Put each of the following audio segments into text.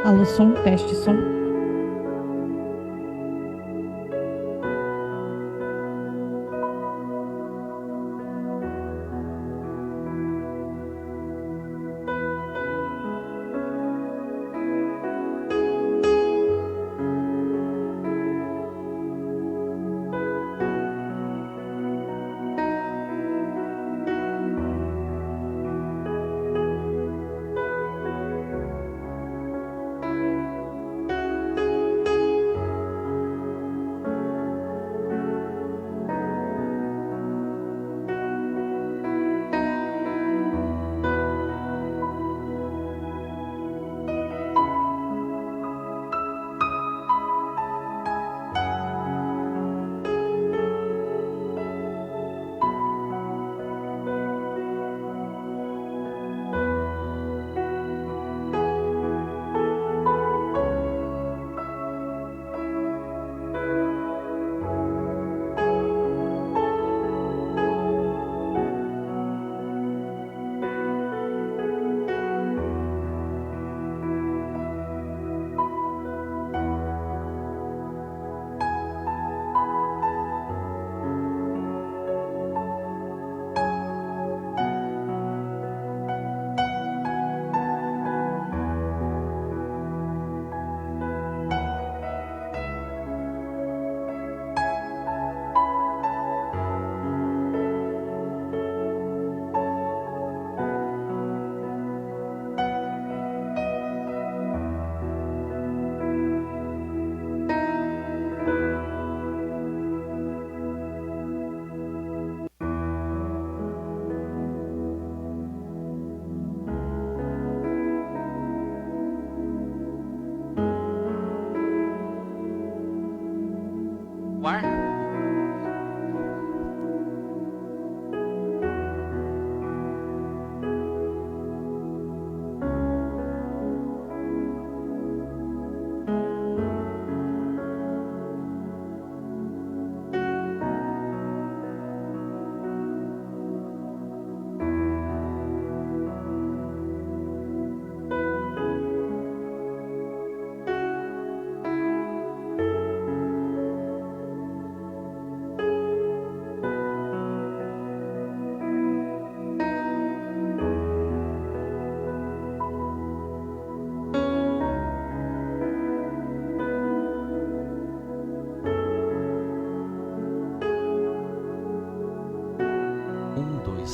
Alô, som, teste, som. Ar.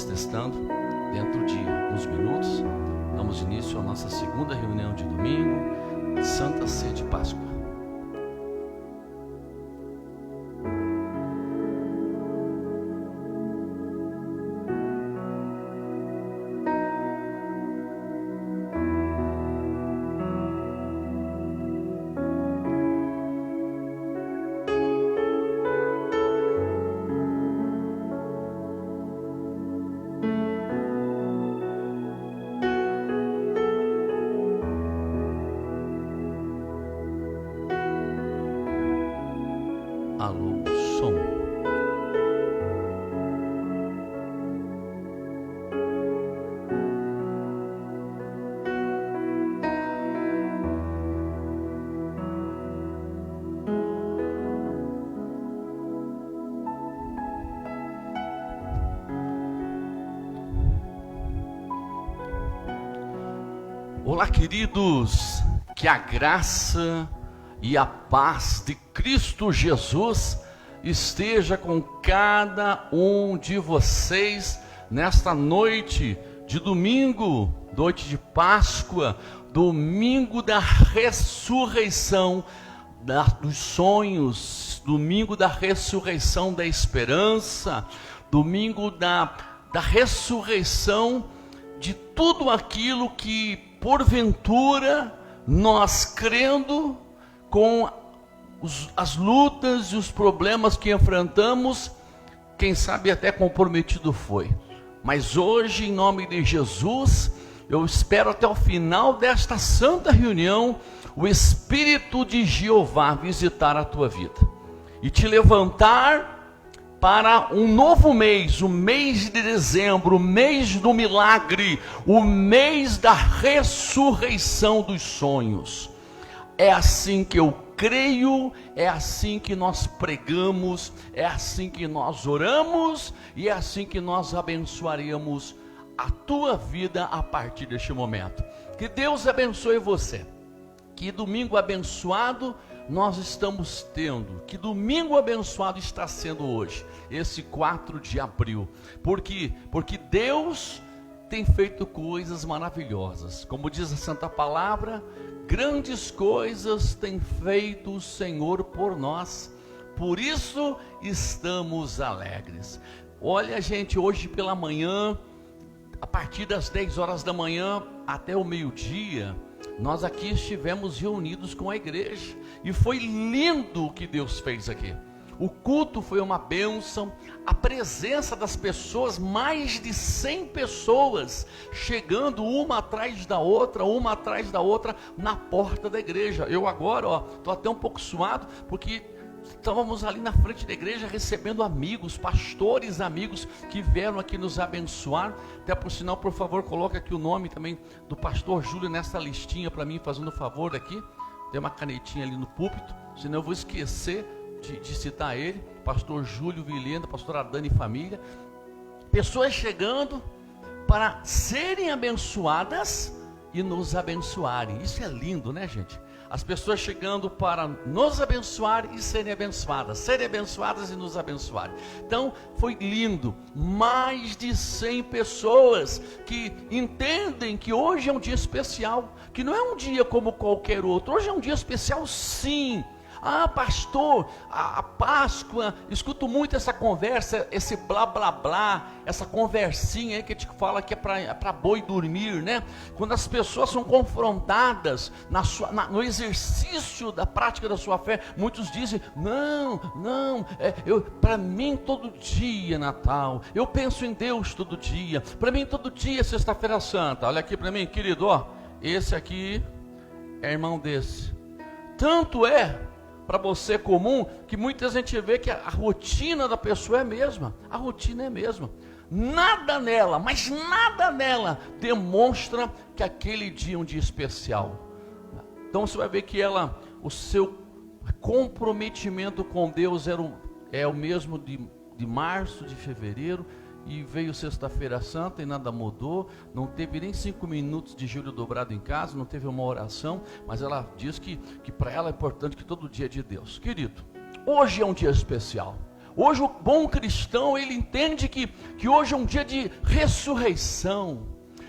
Testando. Dentro de uns minutos, damos início à nossa segunda reunião de domingo, Santa Ceia de Páscoa. Alô, som. Olá, queridos, que a graça e a paz de Cristo Jesus esteja com cada um de vocês nesta noite de domingo, noite de Páscoa, domingo da ressurreição dos sonhos, domingo da ressurreição da esperança, domingo da ressurreição de tudo aquilo que porventura nós crendo com as lutas e os problemas que enfrentamos, quem sabe até comprometido foi. Mas hoje, em nome de Jesus, eu espero até o final desta santa reunião, o Espírito de Jeová visitar a tua vida e te levantar para um novo mês, o mês de dezembro, o mês do milagre, o mês da ressurreição dos sonhos. é assim que eu creio, é assim que nós pregamos, é assim que nós oramos e é assim que nós abençoaremos a tua vida a partir deste momento. Que Deus abençoe você. Que domingo abençoado nós estamos tendo. Que domingo abençoado está sendo hoje, esse 4 de abril. Por quê? Porque Deus tem feito coisas maravilhosas. Como diz a Santa Palavra, grandes coisas tem feito o Senhor por nós. Por isso estamos alegres. Olha, gente, hoje pela manhã, a partir das 10 horas da manhã até o meio-dia, nós aqui estivemos reunidos com a igreja. E foi lindo o que Deus fez aqui. O culto foi uma bênção, a presença das pessoas, mais de 100 pessoas, chegando uma atrás da outra, na porta da igreja. Eu agora, estou até um pouco suado, porque estávamos ali na frente da igreja, recebendo amigos, pastores amigos, que vieram aqui nos abençoar. Até por sinal, por favor, coloque aqui o nome também do pastor Júlio, nessa listinha para mim, fazendo o favor aqui. Tem uma canetinha ali no púlpito, senão eu vou esquecer de citar ele, pastor Júlio Vilhena, pastora Dani e família, pessoas chegando para serem abençoadas e nos abençoarem. Isso é lindo, né, gente? As pessoas chegando para nos abençoar e serem abençoadas e nos abençoarem. Então foi lindo, mais de 100 pessoas que entendem que hoje é um dia especial, que não é um dia como qualquer outro. Hoje é um dia especial, sim. Ah, pastor, a Páscoa, escuto muito essa conversa, esse blá blá blá, essa conversinha aí que a gente fala que é para boi dormir, né? Quando as pessoas são confrontadas no exercício da prática da sua fé, muitos dizem, para mim todo dia é Natal, eu penso em Deus todo dia, para mim todo dia é Sexta-feira Santa. Olha aqui para mim, querido, esse aqui é irmão desse. Tanto é para você comum, que muita gente vê que a rotina da pessoa é a mesma. A rotina é a mesma. Nada nela, mas nada nela demonstra que aquele dia é um dia especial. Então você vai ver que o seu comprometimento com Deus é o mesmo de março, de fevereiro, e veio Sexta-feira Santa e nada mudou. Não teve nem 5 minutos de joelho dobrado em casa, não teve uma oração, mas ela diz que para ela é importante que todo dia é de Deus. Querido, hoje é um dia especial. Hoje o bom cristão, ele entende que hoje é um dia de ressurreição,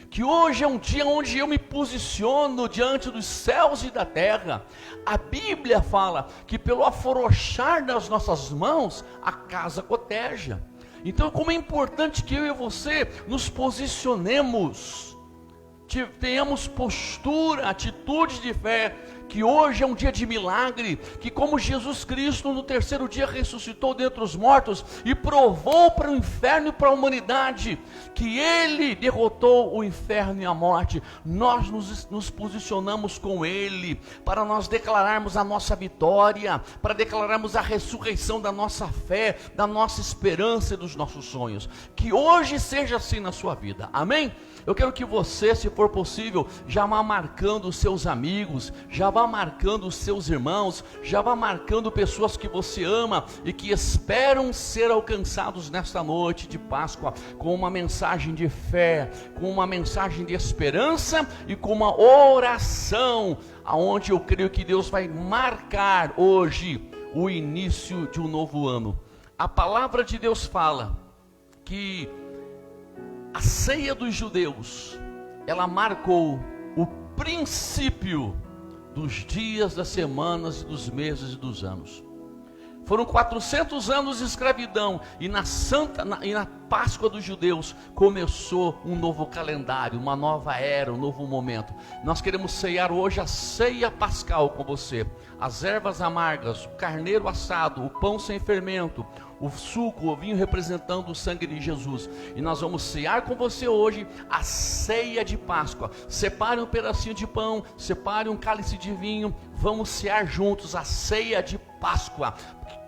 que hoje é um dia onde eu me posiciono diante dos céus e da terra. A Bíblia fala que pelo afrouxar das nossas mãos, a casa coteja. Então, como é importante que eu e você nos posicionemos, tenhamos postura, atitudes de fé, que hoje é um dia de milagre, que como Jesus Cristo no terceiro dia ressuscitou dentre os mortos e provou para o inferno e para a humanidade, que Ele derrotou o inferno e a morte, nós nos posicionamos com Ele, para nós declararmos a nossa vitória, para declararmos a ressurreição da nossa fé, da nossa esperança e dos nossos sonhos. Que hoje seja assim na sua vida, amém? Eu quero que você, se for possível, já vá marcando os seus amigos, já vá marcando os seus irmãos, já vá marcando pessoas que você ama e que esperam ser alcançados nesta noite de Páscoa, com uma mensagem de fé, com uma mensagem de esperança e com uma oração, aonde eu creio que Deus vai marcar hoje o início de um novo ano. A palavra de Deus fala que a ceia dos judeus, ela marcou o princípio dos dias, das semanas, dos meses e dos anos. Foram 400 anos de escravidão e na Páscoa dos judeus começou um novo calendário, uma nova era, um novo momento. Nós queremos ceiar hoje a ceia pascal com você. As ervas amargas, o carneiro assado, o pão sem fermento, o suco, o vinho representando o sangue de Jesus. E nós vamos cear com você hoje a ceia de Páscoa. Separe um pedacinho de pão, separe um cálice de vinho, vamos cear juntos a ceia de Páscoa.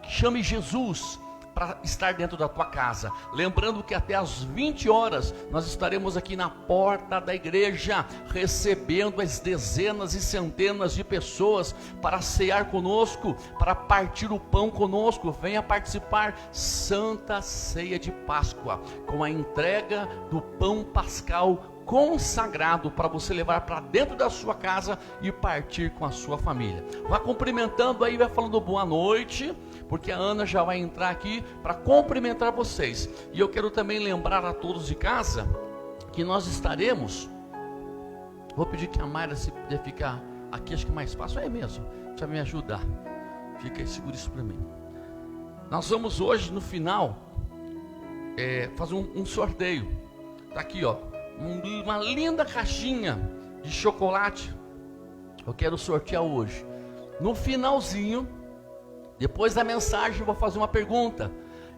Chame Jesus para estar dentro da tua casa. Lembrando que até às 20 horas nós estaremos aqui na porta da igreja, recebendo as dezenas e centenas de pessoas para cear conosco, para partir o pão conosco. Venha participar, Santa Ceia de Páscoa, com a entrega do pão pascal consagrado para você levar para dentro da sua casa e partir com a sua família. Vá cumprimentando aí, vai falando boa noite, porque a Ana já vai entrar aqui para cumprimentar vocês. E eu quero também lembrar a todos de casa que nós estaremos, vou pedir que a Mayra, se puder ficar aqui, acho que é mais fácil, é mesmo, já me ajudar, fica aí, segura isso para mim. Nós vamos hoje no final fazer um sorteio. Tá aqui, ó, uma linda caixinha de chocolate. Eu quero sortear hoje. No finalzinho, depois da mensagem, eu vou fazer uma pergunta.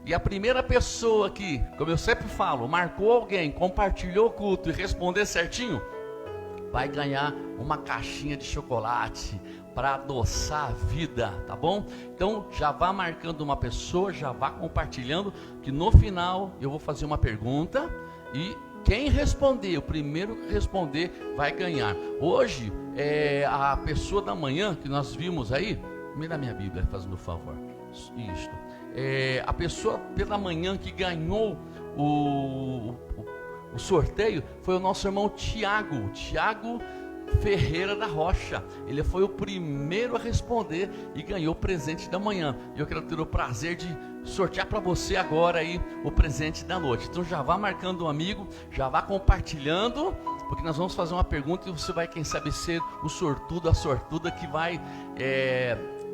E a primeira pessoa que, como eu sempre falo, marcou alguém, compartilhou o culto e responder certinho, vai ganhar uma caixinha de chocolate para adoçar a vida, tá bom? Então já vá marcando uma pessoa, já vá compartilhando, que no final eu vou fazer uma pergunta e quem responder, o primeiro que responder vai ganhar. Hoje, a pessoa da manhã que nós vimos aí, me dá minha Bíblia, fazendo um favor, isto. A pessoa pela manhã que ganhou o sorteio foi o nosso irmão Tiago Ferreira da Rocha. Ele foi o primeiro a responder e ganhou o presente da manhã. E eu quero ter o prazer de sortear para você agora aí o presente da noite. Então já vá marcando um amigo, já vá compartilhando, porque nós vamos fazer uma pergunta e você vai, quem sabe, ser o sortudo, a sortuda que vai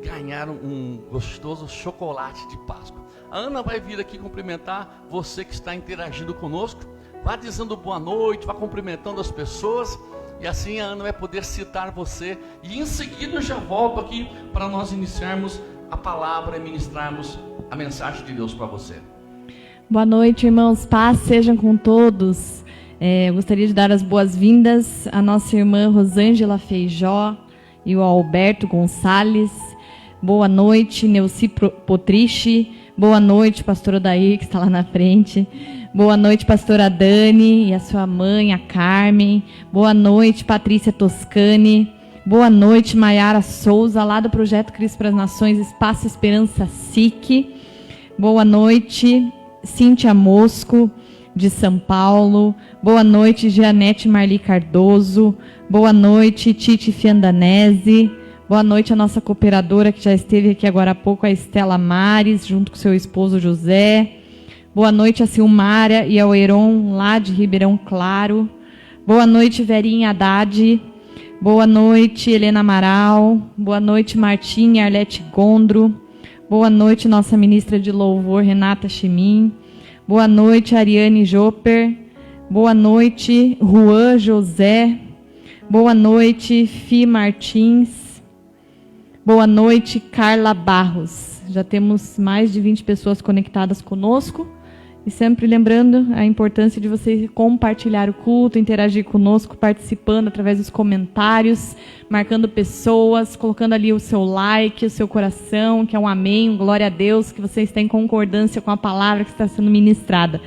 ganhar um gostoso chocolate de Páscoa. A Ana vai vir aqui cumprimentar você que está interagindo conosco. Vá dizendo boa noite, vá cumprimentando as pessoas, e assim a Ana vai poder citar você, e em seguida eu já volto aqui para nós iniciarmos a palavra e ministrarmos a mensagem de Deus para você. Boa noite, irmãos, paz sejam com todos. Eu gostaria de dar as boas-vindas à nossa irmã Rosângela Feijó e o Alberto Gonçalves. Boa noite, Neuci Potriche. Boa noite, pastor Odair, que está lá na frente. Boa noite, pastora Dani e a sua mãe, a Carmen. Boa noite, Patrícia Toscani. Boa noite, Maiara Souza, lá do Projeto Cristo para as Nações, Espaço Esperança SIC. Boa noite, Cíntia Mosco, de São Paulo. Boa noite, Jeanette Marli Cardoso. Boa noite, Titi Fiandanese. Boa noite, a nossa cooperadora que já esteve aqui agora há pouco, a Estela Mares, junto com seu esposo José. Boa noite a Silmária e ao Heron, lá de Ribeirão Claro. Boa noite, Verinha Haddad. Boa noite, Helena Amaral. Boa noite, Martim e Arlete Gondro. Boa noite, nossa ministra de louvor, Renata Chimin. Boa noite, Ariane Joper. Boa noite, Juan José. Boa noite, Fi Martins. Boa noite, Carla Barros. Já temos mais de 20 pessoas conectadas conosco. E sempre lembrando a importância de você compartilhar o culto, interagir conosco, participando através dos comentários, marcando pessoas, colocando ali o seu like, o seu coração, que é um amém, um glória a Deus, que você está em concordância com a palavra que está sendo ministrada.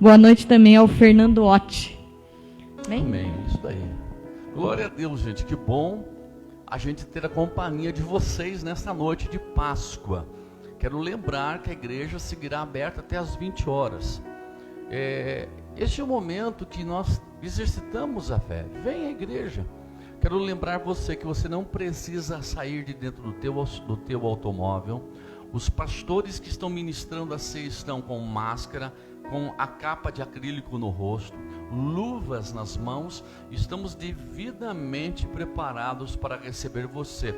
Boa noite também ao Fernando Otti. Amém? Amém, isso daí. Glória a Deus, gente, que bom a gente ter a companhia de vocês nesta noite de Páscoa. Quero lembrar que a igreja seguirá aberta até as 20 horas. Este é o momento que nós exercitamos a fé. Vem à igreja. Quero lembrar você que você não precisa sair de dentro do teu automóvel. Os pastores que estão ministrando a ceia estão com máscara, com a capa de acrílico no rosto, luvas nas mãos. Estamos devidamente preparados para receber você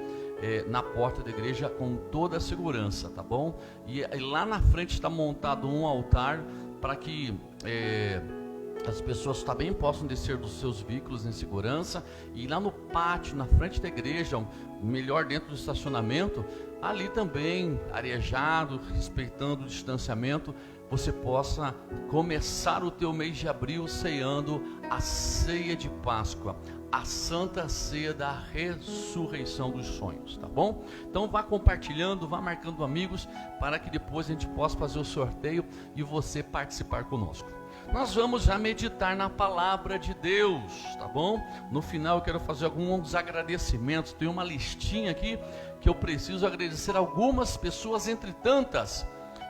na porta da igreja com toda a segurança, tá bom? E lá na frente está montado um altar para que as pessoas também possam descer dos seus veículos em segurança. E lá no pátio, na frente da igreja, melhor dentro do estacionamento, ali também arejado, respeitando o distanciamento, você possa começar o teu mês de abril ceando a ceia de Páscoa. a Santa Ceia da ressurreição dos sonhos, tá bom? Então vá compartilhando, vá marcando amigos, para que depois a gente possa fazer o sorteio e você participar conosco. Nós vamos já meditar na palavra de Deus, tá bom? No final eu quero fazer alguns agradecimentos. Tem uma listinha aqui que eu preciso agradecer algumas pessoas, entre tantas,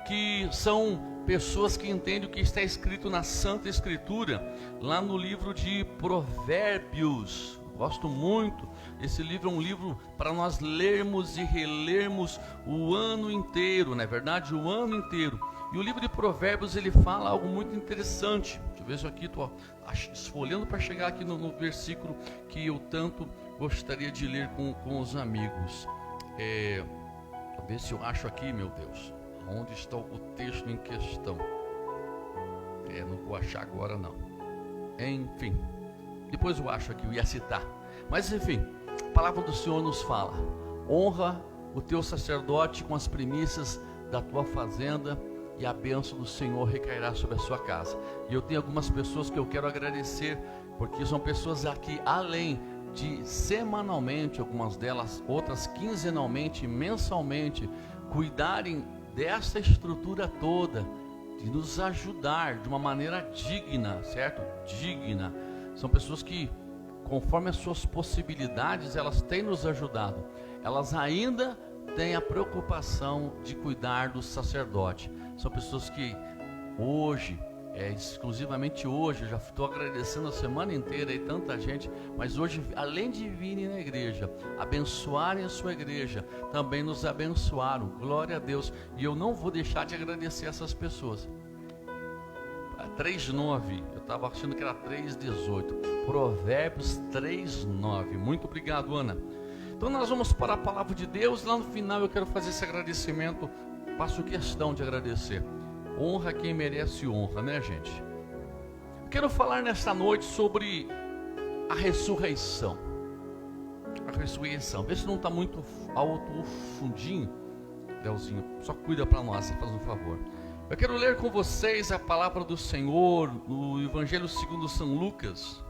que são pessoas que entendem o que está escrito na Santa Escritura, lá no livro de Provérbios. Gosto muito. Esse livro é um livro para nós lermos e relermos o ano inteiro, não é verdade? O ano inteiro. E o livro de Provérbios, ele fala algo muito interessante. Deixa eu ver se aqui estou esfolhando para chegar aqui no versículo que eu tanto gostaria de ler com os amigos. Vou ver se eu acho aqui, meu Deus. Onde está o texto em questão? Não vou achar agora não. Enfim, depois eu acho aqui, eu ia citar. Mas enfim, a palavra do Senhor nos fala: honra o teu sacerdote com as primícias da tua fazenda, e a bênção do Senhor recairá sobre a sua casa. E eu tenho algumas pessoas que eu quero agradecer, porque são pessoas aqui, além de semanalmente, algumas delas, outras quinzenalmente, mensalmente, cuidarem dessa estrutura toda, de nos ajudar de uma maneira digna, certo? Digna. São pessoas que, conforme as suas possibilidades, elas têm nos ajudado. Elas ainda têm a preocupação de cuidar do sacerdote. São pessoas que hoje, exclusivamente hoje, já estou agradecendo a semana inteira e tanta gente, mas hoje, além de virem na igreja, abençoarem a sua igreja, também nos abençoaram, glória a Deus. E eu não vou deixar de agradecer essas pessoas. 3:9, eu estava achando que era 3:18, Provérbios 3:9, muito obrigado, Ana. Então nós vamos para a palavra de Deus. Lá no final eu quero fazer esse agradecimento, faço questão de agradecer. Honra quem merece honra, né, gente? Eu quero falar nesta noite sobre a ressurreição. A ressurreição. Vê se não está muito alto o fundinho, Leozinho. Só cuida para nós, faz um favor. Eu quero ler com vocês a palavra do Senhor no Evangelho segundo São Lucas,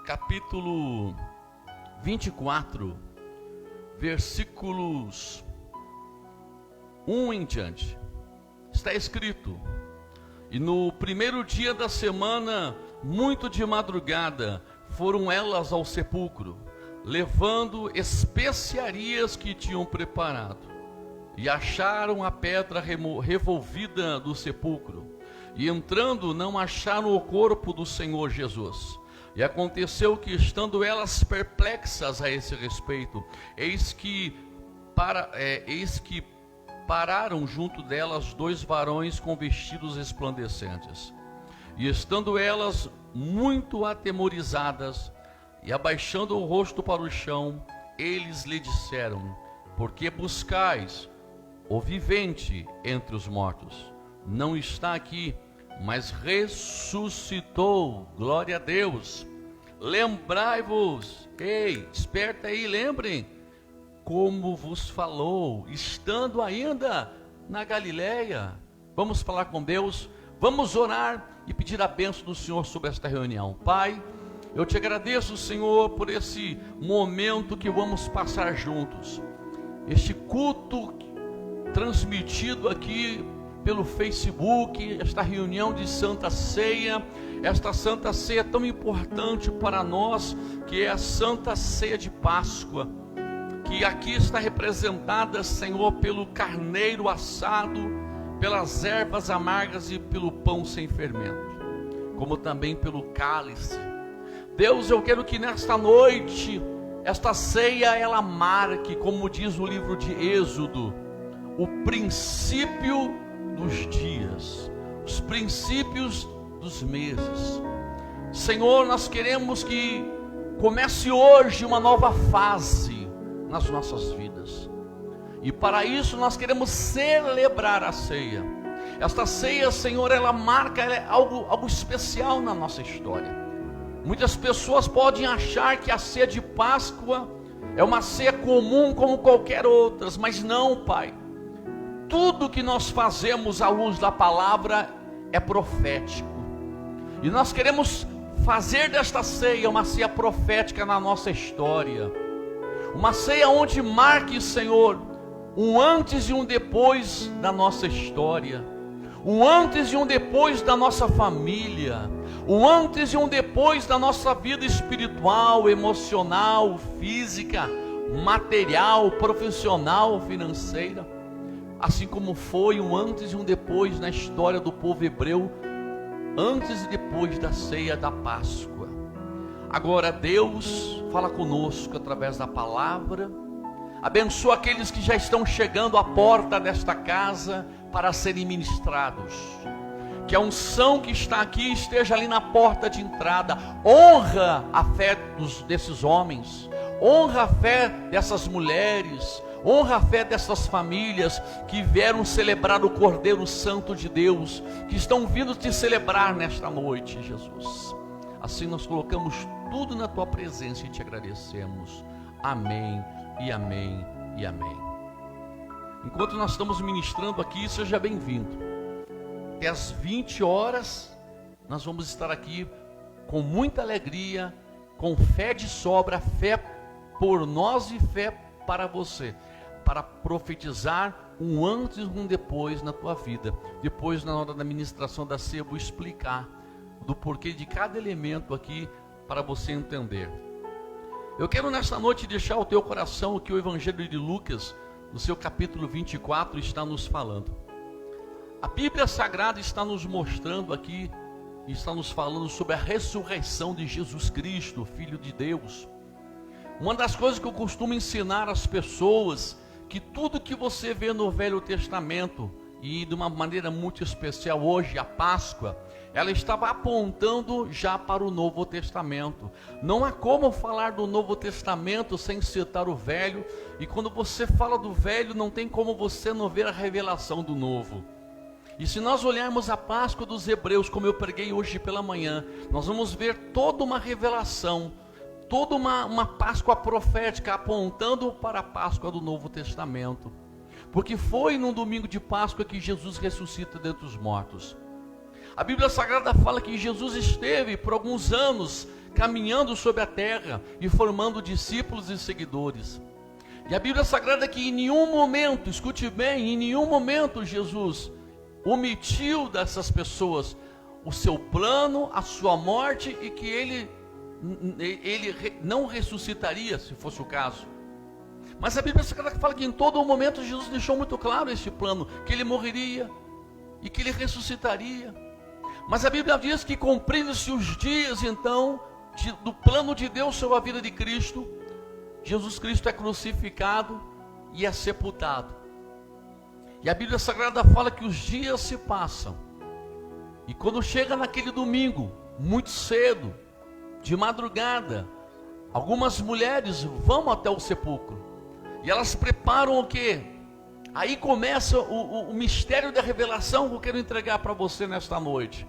capítulo 24, versículos 1 em diante. Está escrito: e no primeiro dia da semana, muito de madrugada, foram elas ao sepulcro, levando especiarias que tinham preparado. E acharam a pedra revolvida do sepulcro. E entrando, não acharam o corpo do Senhor Jesus. E aconteceu que, estando elas perplexas a esse respeito, eis que pararam junto delas 2 varões com vestidos resplandecentes. E estando elas muito atemorizadas, e abaixando o rosto para o chão, eles lhe disseram: por que buscais o vivente entre os mortos? Não está aqui, mas ressuscitou. Glória a Deus. Lembrai-vos, esperta aí, lembrem como vos falou, estando ainda na Galileia. Vamos falar com Deus, vamos orar e pedir a bênção do Senhor sobre esta reunião. Pai, eu te agradeço, Senhor, por esse momento que vamos passar juntos, este culto transmitido aqui pelo Facebook, esta reunião de Santa Ceia, esta Santa Ceia tão importante para nós, que é a Santa Ceia de Páscoa, que aqui está representada, Senhor, pelo carneiro assado, pelas ervas amargas e pelo pão sem fermento, como também pelo cálice. Deus, eu quero que nesta noite, esta ceia, ela marque, como diz o livro de Êxodo, o princípio dos dias, os princípios dos meses. Senhor, nós queremos que comece hoje uma nova fase nas nossas vidas, e para isso nós queremos celebrar a ceia. Esta ceia, Senhor, ela marca, ela é algo especial na nossa história. Muitas pessoas podem achar que a ceia de Páscoa é uma ceia comum como qualquer outra, mas não, Pai. Tudo que nós fazemos à luz da palavra é profético, e nós queremos fazer desta ceia uma ceia profética na nossa história. Uma ceia onde marque, Senhor, um antes e um depois da nossa história. Um antes e um depois da nossa família. Um antes e um depois da nossa vida espiritual, emocional, física, material, profissional, financeira. Assim como foi um antes e um depois na história do povo hebreu, antes e depois da ceia da Páscoa. Agora Deus fala conosco através da palavra. Abençoa aqueles que já estão chegando à porta desta casa para serem ministrados. Que a unção que está aqui esteja ali na porta de entrada. Honra a fé desses homens, honra a fé dessas mulheres, honra a fé dessas famílias que vieram celebrar o Cordeiro Santo de Deus, que estão vindo te celebrar nesta noite, Jesus. Assim nós colocamos tudo na tua presença e te agradecemos. Amém e amém e amém. Enquanto nós estamos ministrando aqui, seja bem-vindo. Até às 20 horas, nós vamos estar aqui com muita alegria, com fé de sobra, fé por nós e fé para você, para profetizar um antes e um depois na tua vida. Depois, na hora da ministração da ceia, eu vou explicar do porquê de cada elemento aqui, para você entender. Eu quero nesta noite deixar ao teu coração o que o Evangelho de Lucas, no seu capítulo 24, está nos falando. A Bíblia Sagrada está nos mostrando aqui, está nos falando sobre a ressurreição de Jesus Cristo, Filho de Deus. Uma das coisas que eu costumo ensinar às pessoas, que tudo que você vê no Velho Testamento, e de uma maneira muito especial hoje, a Páscoa, ela estava apontando já para o Novo Testamento. Não há como falar do Novo Testamento sem citar o Velho, e quando você fala do Velho, não tem como você não ver a revelação do Novo. E se nós olharmos a Páscoa dos Hebreus, como eu preguei hoje pela manhã, nós vamos ver toda uma revelação, toda uma Páscoa profética apontando para a Páscoa do Novo Testamento. Porque foi num domingo de Páscoa que Jesus ressuscita dentre os mortos. A Bíblia Sagrada fala que Jesus esteve por alguns anos caminhando sobre a terra e formando discípulos e seguidores. E a Bíblia Sagrada que em nenhum momento, escute bem, em nenhum momento Jesus omitiu dessas pessoas o seu plano, a sua morte, e que ele não ressuscitaria, se fosse o caso. Mas a Bíblia Sagrada fala que em todo momento Jesus deixou muito claro esse plano, que ele morreria e que ele ressuscitaria. Mas a Bíblia diz que cumprindo-se os dias então do plano de Deus sobre a vida de Cristo, Jesus Cristo é crucificado e é sepultado. E a Bíblia Sagrada fala que os dias se passam. E quando chega naquele domingo, muito cedo, de madrugada, algumas mulheres vão até o sepulcro. E elas preparam o quê? Aí começa o mistério da revelação que eu quero entregar para você nesta noite.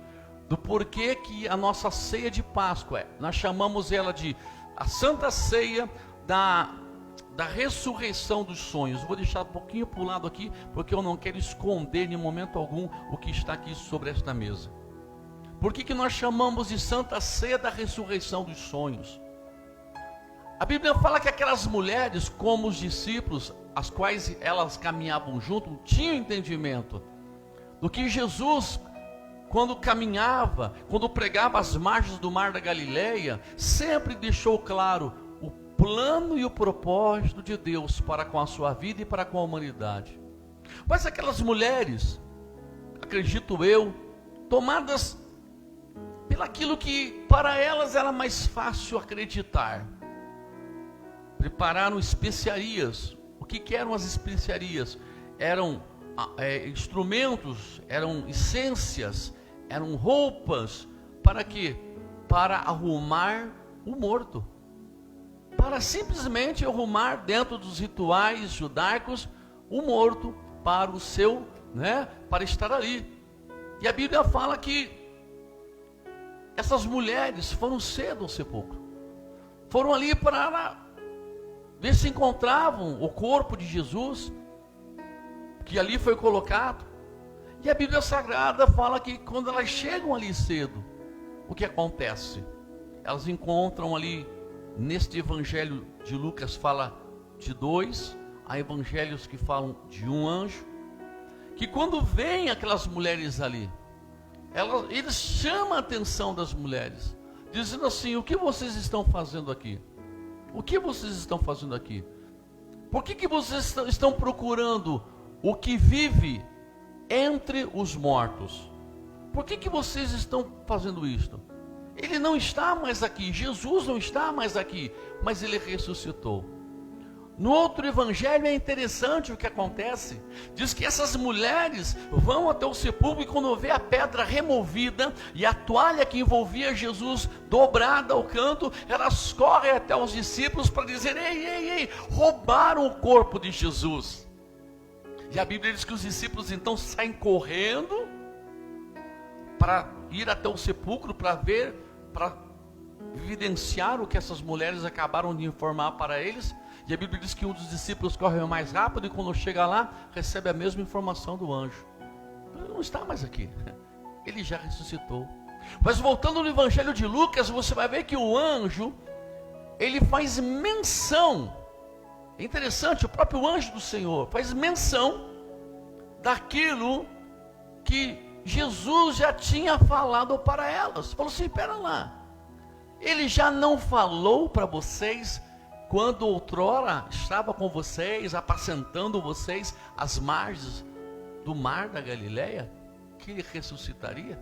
Do porquê que a nossa ceia de Páscoa, nós chamamos ela de a Santa Ceia da ressurreição dos sonhos. Vou deixar um pouquinho para o lado aqui, porque eu não quero esconder em momento algum o que está aqui sobre esta mesa. Por que nós chamamos de Santa Ceia da ressurreição dos sonhos? A Bíblia fala que aquelas mulheres, como os discípulos, as quais elas caminhavam junto, tinham entendimento do que Jesus, quando caminhava, quando pregava às margens do mar da Galileia, sempre deixou claro o plano e o propósito de Deus para com a sua vida e para com a humanidade. Mas aquelas mulheres, acredito eu, tomadas pelaquilo que para elas era mais fácil acreditar, prepararam especiarias. O que eram as especiarias? Eram instrumentos, eram essências, eram roupas. Para quê? Para arrumar o morto, para simplesmente arrumar dentro dos rituais judaicos o morto para o seu, para estar ali. E a Bíblia fala que essas mulheres foram cedo ao sepulcro, foram ali para ver se encontravam o corpo de Jesus, que ali foi colocado. E a Bíblia Sagrada fala que quando elas chegam ali cedo, o que acontece? elas encontram ali, neste evangelho de Lucas fala de 2, há evangelhos que falam de um anjo, que quando vem aquelas mulheres ali, eles chamam a atenção das mulheres, dizendo assim: o que vocês estão fazendo aqui? O que vocês estão fazendo aqui? Por que vocês estão procurando o que vive entre os mortos? Por que vocês estão fazendo isto? Ele não está mais aqui, Jesus não está mais aqui, mas ele ressuscitou. No outro evangelho é interessante o que acontece. Diz que essas mulheres vão até o sepulcro e quando vê a pedra removida e a toalha que envolvia Jesus dobrada ao canto, elas correm até os discípulos para dizer: ei, roubaram o corpo de Jesus. E a Bíblia diz que os discípulos então saem correndo para ir até o sepulcro para ver, para evidenciar o que essas mulheres acabaram de informar para eles. E a Bíblia diz que um dos discípulos corre mais rápido e quando chega lá, recebe a mesma informação do anjo. Ele não está mais aqui, ele já ressuscitou. Mas voltando no evangelho de Lucas, você vai ver que o anjo, ele faz menção, é interessante, o próprio anjo do Senhor faz menção daquilo que Jesus já tinha falado para elas. Falou assim: espera lá, ele já não falou para vocês quando outrora estava com vocês, apacentando vocês às margens do mar da Galileia, que ele ressuscitaria?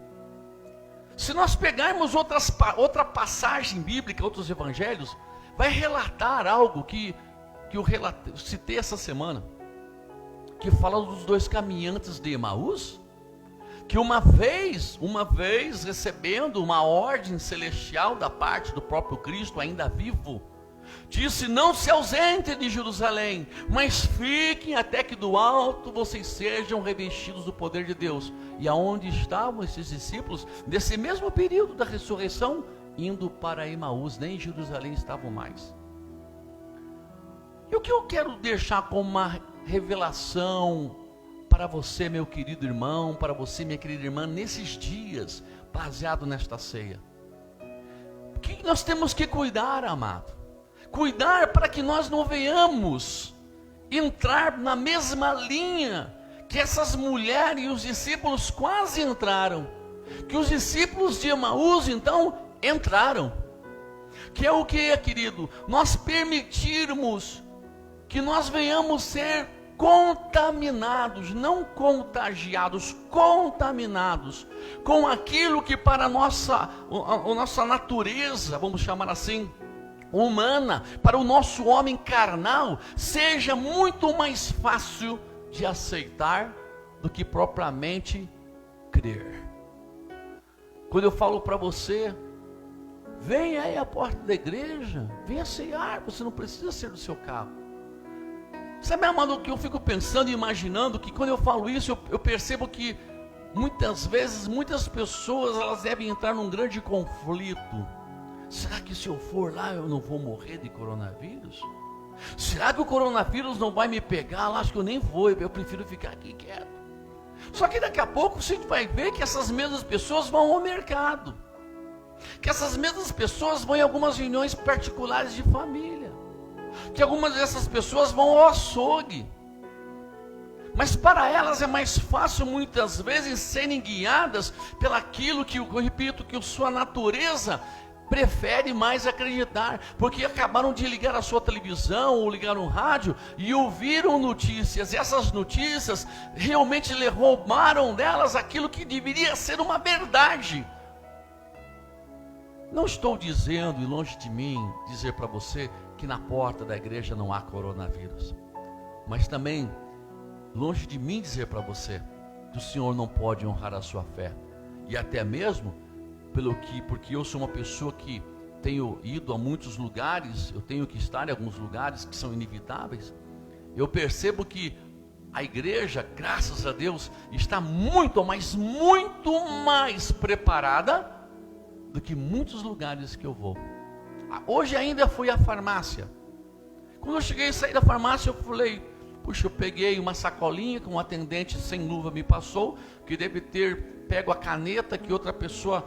Se nós pegarmos outra passagem bíblica, outros evangelhos, vai relatar algo que eu citei essa semana, que fala dos dois caminhantes de Emaús, que uma vez recebendo uma ordem celestial da parte do próprio Cristo ainda vivo, disse: não se ausentem de Jerusalém, mas fiquem até que do alto vocês sejam revestidos do poder de Deus. E aonde estavam esses discípulos nesse mesmo período da ressurreição? Indo para Emaús, nem em Jerusalém estavam mais. E o que eu quero deixar como uma revelação para você, meu querido irmão, para você, minha querida irmã, nesses dias, baseado nesta ceia? O que nós temos que cuidar, amado? Cuidar para que nós não venhamos entrar na mesma linha que essas mulheres e os discípulos quase entraram, que os discípulos de Emaús então entraram, que é o que, querido? Nós permitirmos que nós venhamos ser contaminados, não contagiados, contaminados com aquilo que para a nossa natureza, vamos chamar assim, humana, para o nosso homem carnal, seja muito mais fácil de aceitar do que propriamente crer. Quando eu falo para você: venha aí à porta da igreja, venha ceiar, você não precisa ser do seu carro. Sabe, amado, que eu fico pensando e imaginando que quando eu falo isso, eu percebo que muitas vezes, muitas pessoas, elas devem entrar num grande conflito. Será que se eu for lá eu não vou morrer de coronavírus? Será que o coronavírus não vai me pegar lá? Acho que eu nem vou, eu prefiro ficar aqui quieto. Só que daqui a pouco você vai ver que essas mesmas pessoas vão ao mercado, que essas mesmas pessoas vão em algumas reuniões particulares de família, que algumas dessas pessoas vão ao açougue. Mas para elas é mais fácil muitas vezes serem guiadas pelaquilo que, eu repito, que sua natureza prefere mais acreditar, porque acabaram de ligar a sua televisão ou ligar um rádio e ouviram notícias, e essas notícias realmente lhe roubaram delas aquilo que deveria ser uma verdade. Não estou dizendo, e longe de mim, dizer para você que na porta da igreja não há coronavírus, mas também longe de mim dizer para você que o Senhor não pode honrar a sua fé, e até mesmo porque eu sou uma pessoa que tenho ido a muitos lugares, eu tenho que estar em alguns lugares que são inevitáveis, eu percebo que a igreja, graças a Deus, está muito, mas muito mais preparada do que muitos lugares que eu vou. Hoje ainda fui à farmácia. Quando eu cheguei e saí da farmácia, eu falei: puxa, eu peguei uma sacolinha que um atendente sem luva me passou, que deve ter pego a caneta que outra pessoa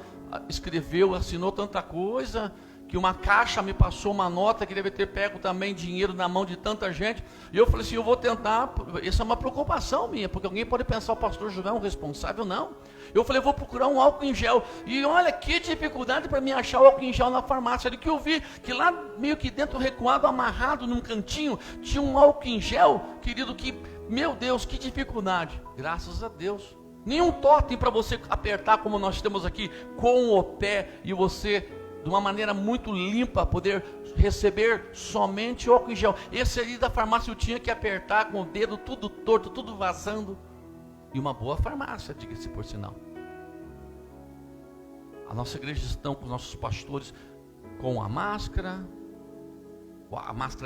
escreveu, assinou tanta coisa, que uma caixa me passou uma nota que deve ter pego também dinheiro na mão de tanta gente. E eu falei assim, eu vou tentar, isso é uma preocupação minha, porque alguém pode pensar, o pastor José é um responsável, não. Eu falei, eu vou procurar um álcool em gel. E olha que dificuldade para mim achar o álcool em gel na farmácia. Ali que eu vi que lá meio que dentro, recuado, amarrado num cantinho, tinha um álcool em gel, querido, que, meu Deus, que dificuldade. Graças a Deus. Nenhum totem para você apertar como nós temos aqui, com o pé, e você, de uma maneira muito limpa, poder receber somente álcool em gel. Esse ali da farmácia eu tinha que apertar com o dedo tudo torto, tudo vazando. E uma boa farmácia, diga-se por sinal. A nossa igreja estão com os nossos pastores com a máscara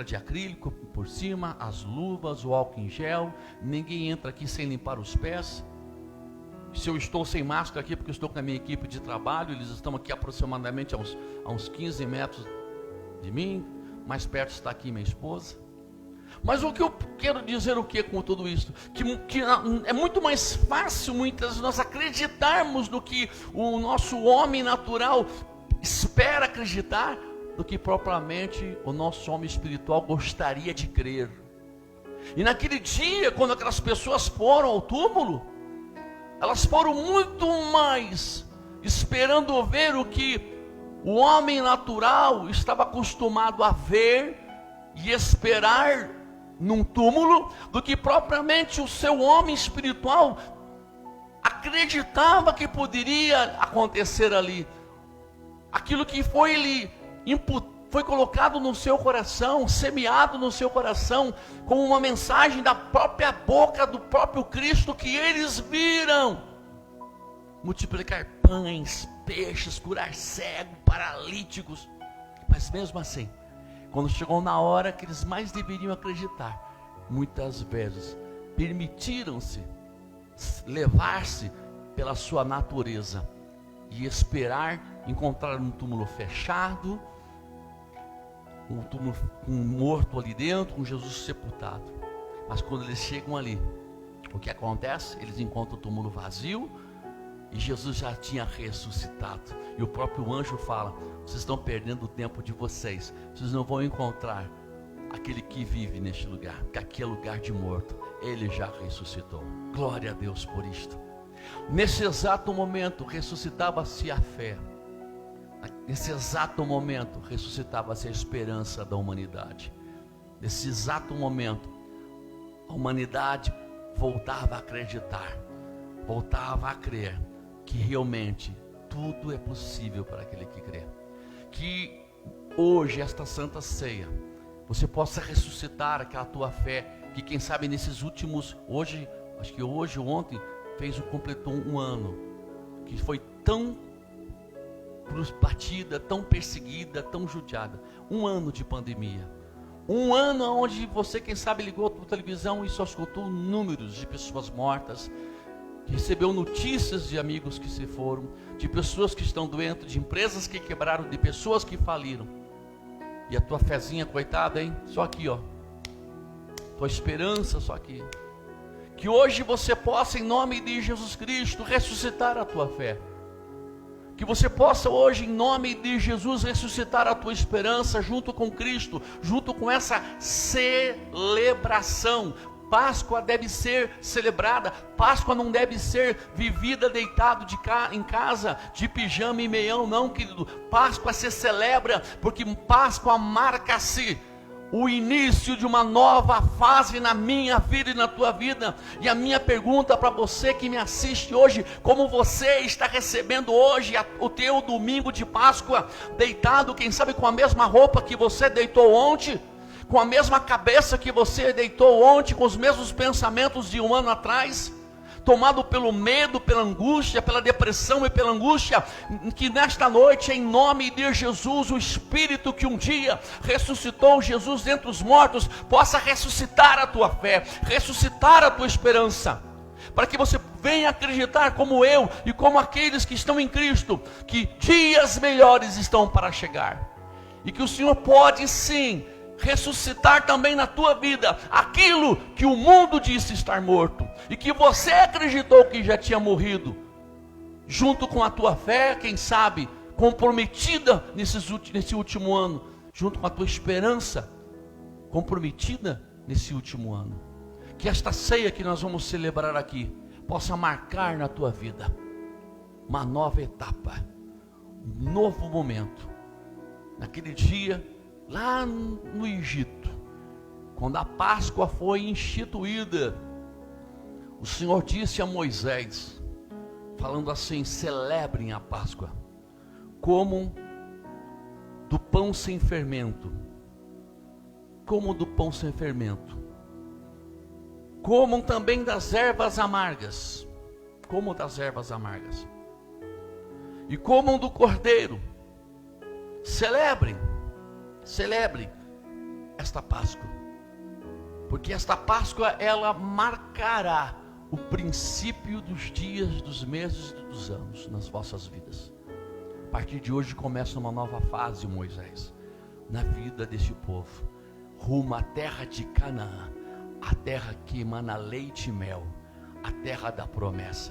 de acrílico por cima, as luvas, o álcool em gel. Ninguém entra aqui sem limpar os pés. Se eu estou sem máscara aqui, porque eu estou com a minha equipe de trabalho, eles estão aqui aproximadamente a uns 15 metros de mim, mais perto está aqui minha esposa. Mas o que eu quero dizer o que com tudo isso? Que é muito mais fácil muitas vezes nós acreditarmos no que o nosso homem natural espera acreditar, do que propriamente o nosso homem espiritual gostaria de crer. E naquele dia, quando aquelas pessoas foram ao túmulo, elas foram muito mais esperando ver o que o homem natural estava acostumado a ver e esperar num túmulo, do que propriamente o seu homem espiritual acreditava que poderia acontecer ali. Aquilo que foi colocado no seu coração, semeado no seu coração, como uma mensagem da própria boca do próprio Cristo, que eles viram multiplicar pães, peixes, curar cegos, paralíticos. Mas mesmo assim, quando chegou na hora que eles mais deveriam acreditar, muitas vezes permitiram-se levar-se pela sua natureza e esperar encontrar um túmulo fechado, um túmulo com um morto ali dentro, com Jesus sepultado. Mas quando eles chegam ali, o que acontece? Eles encontram o túmulo vazio e Jesus já tinha ressuscitado. E o próprio anjo fala: vocês estão perdendo o tempo de vocês, vocês não vão encontrar aquele que vive neste lugar, porque aqui é lugar de morto, ele já ressuscitou. Glória a Deus por isto. Nesse exato momento ressuscitava-se a fé. Nesse exato momento ressuscitava-se a esperança da humanidade. Nesse exato momento a humanidade voltava a acreditar, voltava a crer que realmente tudo é possível para aquele que crê. Que hoje, esta Santa Ceia, você possa ressuscitar aquela tua fé, que quem sabe nesses últimos, hoje, acho que hoje ou ontem, completou um ano, que foi tão batida, tão perseguida, tão judiada. Um ano de pandemia. Um ano onde você, quem sabe, ligou a televisão e só escutou números de pessoas mortas, recebeu notícias de amigos que se foram, de pessoas que estão doentes, de empresas que quebraram, de pessoas que faliram. E a tua fezinha, coitada, hein? Só aqui, ó. Tua esperança, só aqui. Que hoje você possa, em nome de Jesus Cristo, ressuscitar a tua fé. Que você possa hoje, em nome de Jesus, ressuscitar a tua esperança junto com Cristo, junto com essa celebração. Páscoa deve ser celebrada. Páscoa não deve ser vivida deitado em casa, de pijama e meião, não, querido. Páscoa se celebra, porque Páscoa marca-se o início de uma nova fase na minha vida e na tua vida. E a minha pergunta para você que me assiste hoje: como você está recebendo hoje o teu domingo de Páscoa? Deitado, quem sabe, com a mesma roupa que você deitou ontem, com a mesma cabeça que você deitou ontem, com os mesmos pensamentos de um ano atrás, tomado pelo medo, pela angústia, pela depressão e pela angústia. Que nesta noite, em nome de Jesus, o Espírito que um dia ressuscitou Jesus dentre os mortos, possa ressuscitar a tua fé, ressuscitar a tua esperança, para que você venha acreditar, como eu e como aqueles que estão em Cristo, que dias melhores estão para chegar, e que o Senhor pode sim ressuscitar também na tua vida aquilo que o mundo disse estar morto, e que você acreditou que já tinha morrido. Junto com a tua fé, quem sabe, comprometida nesse último ano, junto com a tua esperança comprometida nesse último ano. Que esta ceia que nós vamos celebrar aqui possa marcar na tua vida uma nova etapa, um novo momento. Naquele dia, lá no Egito, quando a Páscoa foi instituída, o Senhor disse a Moisés, falando assim: celebrem a Páscoa, comam do pão sem fermento, comam do pão sem fermento, comam também das ervas amargas, comam das ervas amargas, e comam do cordeiro. Celebrem esta Páscoa, porque esta Páscoa ela marcará o princípio dos dias, dos meses e dos anos nas vossas vidas. A partir de hoje começa uma nova fase, Moisés, na vida deste povo, rumo à terra de Canaã, a terra que emana leite e mel, a terra da promessa.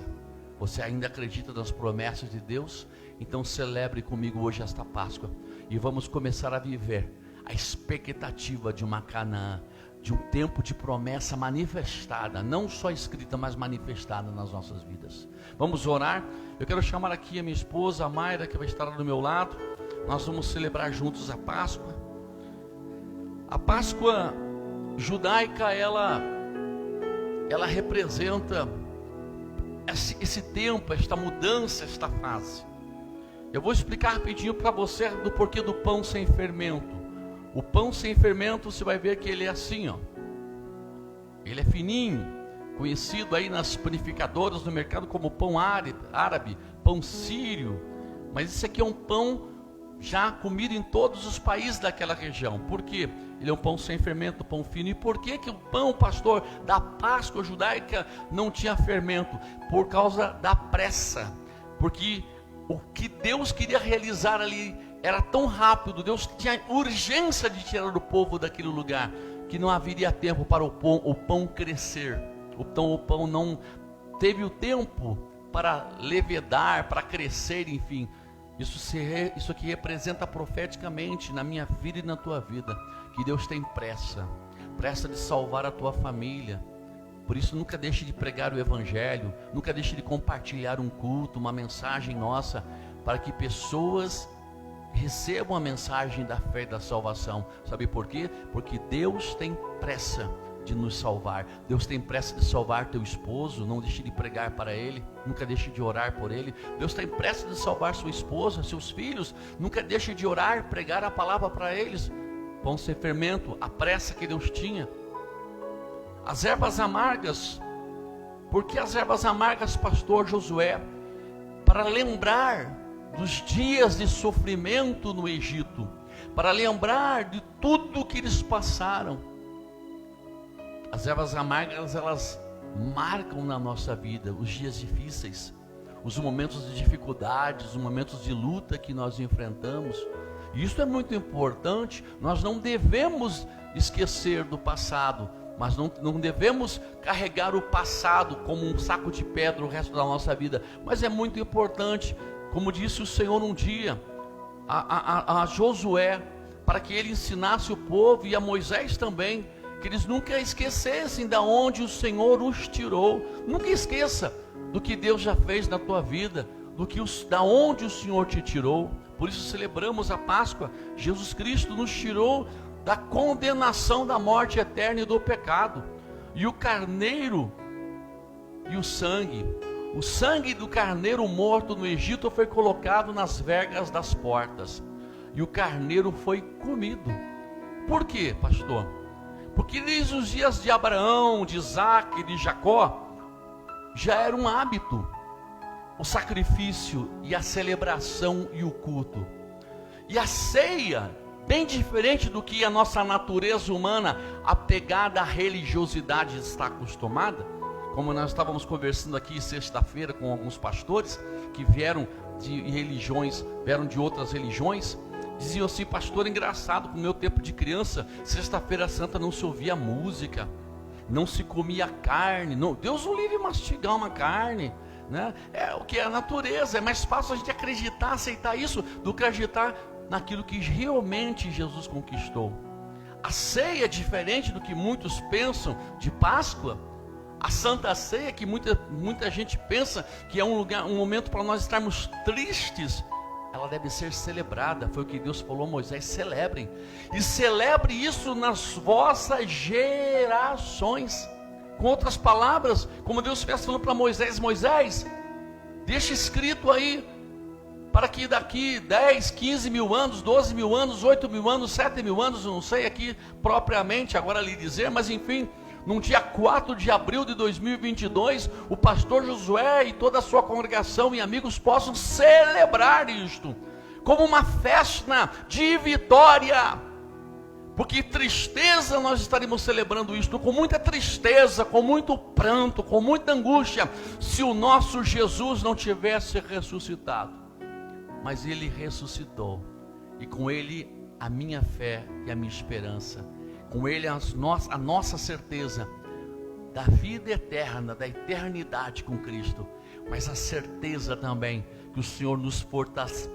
Você ainda acredita nas promessas de Deus? Então celebre comigo hoje esta Páscoa e vamos começar a viver a expectativa de uma Canaã, de um tempo de promessa manifestada, não só escrita, mas manifestada nas nossas vidas. Vamos orar. Eu quero chamar aqui a minha esposa, a Mayra, que vai estar do meu lado. Nós vamos celebrar juntos a Páscoa. A Páscoa judaica, ela representa esse tempo, esta mudança, esta fase. Eu vou explicar rapidinho para você do porquê do pão sem fermento. O pão sem fermento, você vai ver que ele é assim, ó. Ele é fininho, conhecido aí nas panificadoras do mercado como pão árabe, pão sírio. Mas esse aqui é um pão já comido em todos os países daquela região. Por quê? Ele é um pão sem fermento, pão fino. E por que o pão, pastor, da Páscoa judaica não tinha fermento? Por causa da pressa. Porque o que Deus queria realizar ali era tão rápido, Deus tinha urgência de tirar o povo daquele lugar, que não haveria tempo para o pão crescer. Então o pão não teve o tempo para levedar, para crescer, enfim. Isso aqui representa profeticamente na minha vida e na tua vida, que Deus tem pressa de salvar a tua família. Por isso nunca deixe de pregar o Evangelho, nunca deixe de compartilhar um culto, uma mensagem nossa, para que pessoas recebam a mensagem da fé e da salvação. Sabe por quê? Porque Deus tem pressa de nos salvar. Deus tem pressa de salvar teu esposo. Não deixe de pregar para ele, nunca deixe de orar por ele. Deus tem pressa de salvar sua esposa, seus filhos. Nunca deixe de orar, pregar a palavra para eles. Pão sem fermento, a pressa que Deus tinha. As ervas amargas. Por que as ervas amargas, pastor Josué? Para lembrar dos dias de sofrimento no Egito, para lembrar de tudo que eles passaram. As ervas amargas, elas marcam na nossa vida os dias difíceis, os momentos de dificuldades, os momentos de luta que nós enfrentamos. E isso é muito importante. Nós não devemos esquecer do passado, mas não devemos carregar o passado como um saco de pedra o resto da nossa vida. Mas é muito importante, como disse o Senhor um dia a Josué, para que ele ensinasse o povo, e a Moisés também, que eles nunca esquecessem de onde o Senhor os tirou. Nunca esqueça do que Deus já fez na tua vida, da onde o Senhor te tirou. Por isso celebramos a Páscoa. Jesus Cristo nos tirou da condenação da morte eterna e do pecado. E o carneiro e o sangue do carneiro morto no Egito foi colocado nas vergas das portas, e o carneiro foi comido. Por quê, pastor? Porque desde os dias de Abraão, de Isaac e de Jacó, já era um hábito o sacrifício e a celebração e o culto. E a ceia, bem diferente do que a nossa natureza humana apegada à religiosidade está acostumada, como nós estávamos conversando aqui sexta-feira com alguns pastores que vieram de outras religiões, diziam assim: pastor, engraçado, no meu tempo de criança, sexta-feira santa não se ouvia música, não se comia carne, não, Deus o livre mastigar uma carne, né? É o que é a natureza. É mais fácil a gente acreditar, aceitar isso, do que acreditar naquilo que realmente Jesus conquistou. A ceia é diferente do que muitos pensam de Páscoa. A Santa Ceia, que muita gente pensa que é um momento para nós estarmos tristes, ela deve ser celebrada. Foi o que Deus falou a Moisés: celebrem, e celebre isso nas vossas gerações. Com outras palavras, como Deus estivesse falando para Moisés: Moisés, deixa escrito aí, para que daqui 10, 15 mil anos, 12 mil anos, 8 mil anos, 7 mil anos, eu não sei aqui propriamente agora lhe dizer, mas enfim, num dia 4 de abril de 2022, o pastor Josué e toda a sua congregação e amigos possam celebrar isto como uma festa de vitória. Porque tristeza nós estaremos celebrando isto com muita tristeza, com muito pranto, com muita angústia, se o nosso Jesus não tivesse ressuscitado. Mas ele ressuscitou, e com ele a minha fé e a minha esperança, com ele a nossa certeza da vida eterna, da eternidade com Cristo, mas a certeza também que o Senhor nos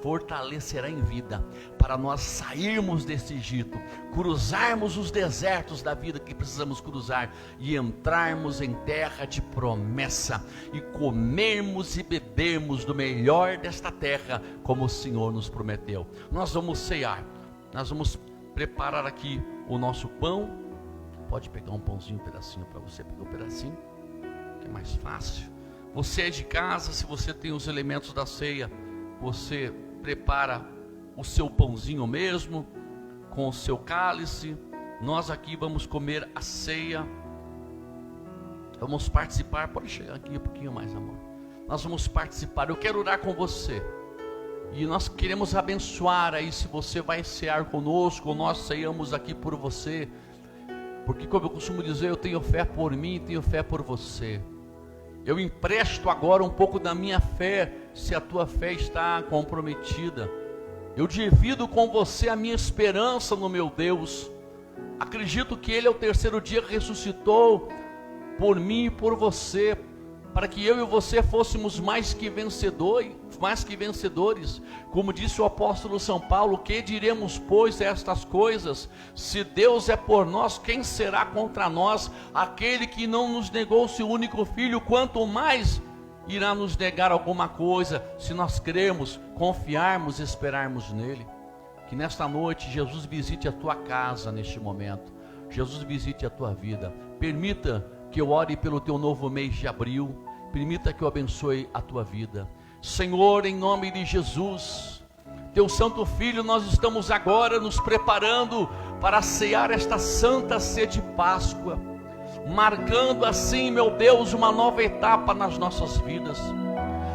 fortalecerá em vida, para nós sairmos desse Egito, cruzarmos os desertos da vida que precisamos cruzar, e entrarmos em terra de promessa, e comermos e bebermos do melhor desta terra, como o Senhor nos prometeu. Nós vamos cear, nós vamos preparar aqui o nosso pão. Pode pegar um pãozinho, um pedacinho para você, pegar um pedacinho, que é mais fácil. Você é de casa, se você tem os elementos da ceia, você prepara o seu pãozinho mesmo, com o seu cálice. Nós aqui vamos comer a ceia, vamos participar. Pode chegar aqui um pouquinho mais, amor. Nós vamos participar. Eu quero orar com você, e nós queremos abençoar aí, se você vai cear conosco, ou nós ceamos aqui por você, porque como eu costumo dizer, eu tenho fé por mim e tenho fé por você. Eu empresto agora um pouco da minha fé, se a tua fé está comprometida. Eu divido com você a minha esperança no meu Deus. Acredito que Ele, ao terceiro dia, ressuscitou por mim e por você, para que eu e você fôssemos mais que vencedores. Como disse o apóstolo São Paulo: que diremos, pois, a estas coisas? Se Deus é por nós, quem será contra nós? Aquele que não nos negou o seu único filho, quanto mais irá nos negar alguma coisa, se nós cremos, confiarmos e esperarmos nele. Que nesta noite Jesus visite a tua casa neste momento, Jesus visite a tua vida. Permita que eu ore pelo teu novo mês de abril, permita que eu abençoe a tua vida. Senhor, em nome de Jesus, teu santo Filho, nós estamos agora nos preparando para cear esta santa ceia de Páscoa, marcando assim, meu Deus, uma nova etapa nas nossas vidas.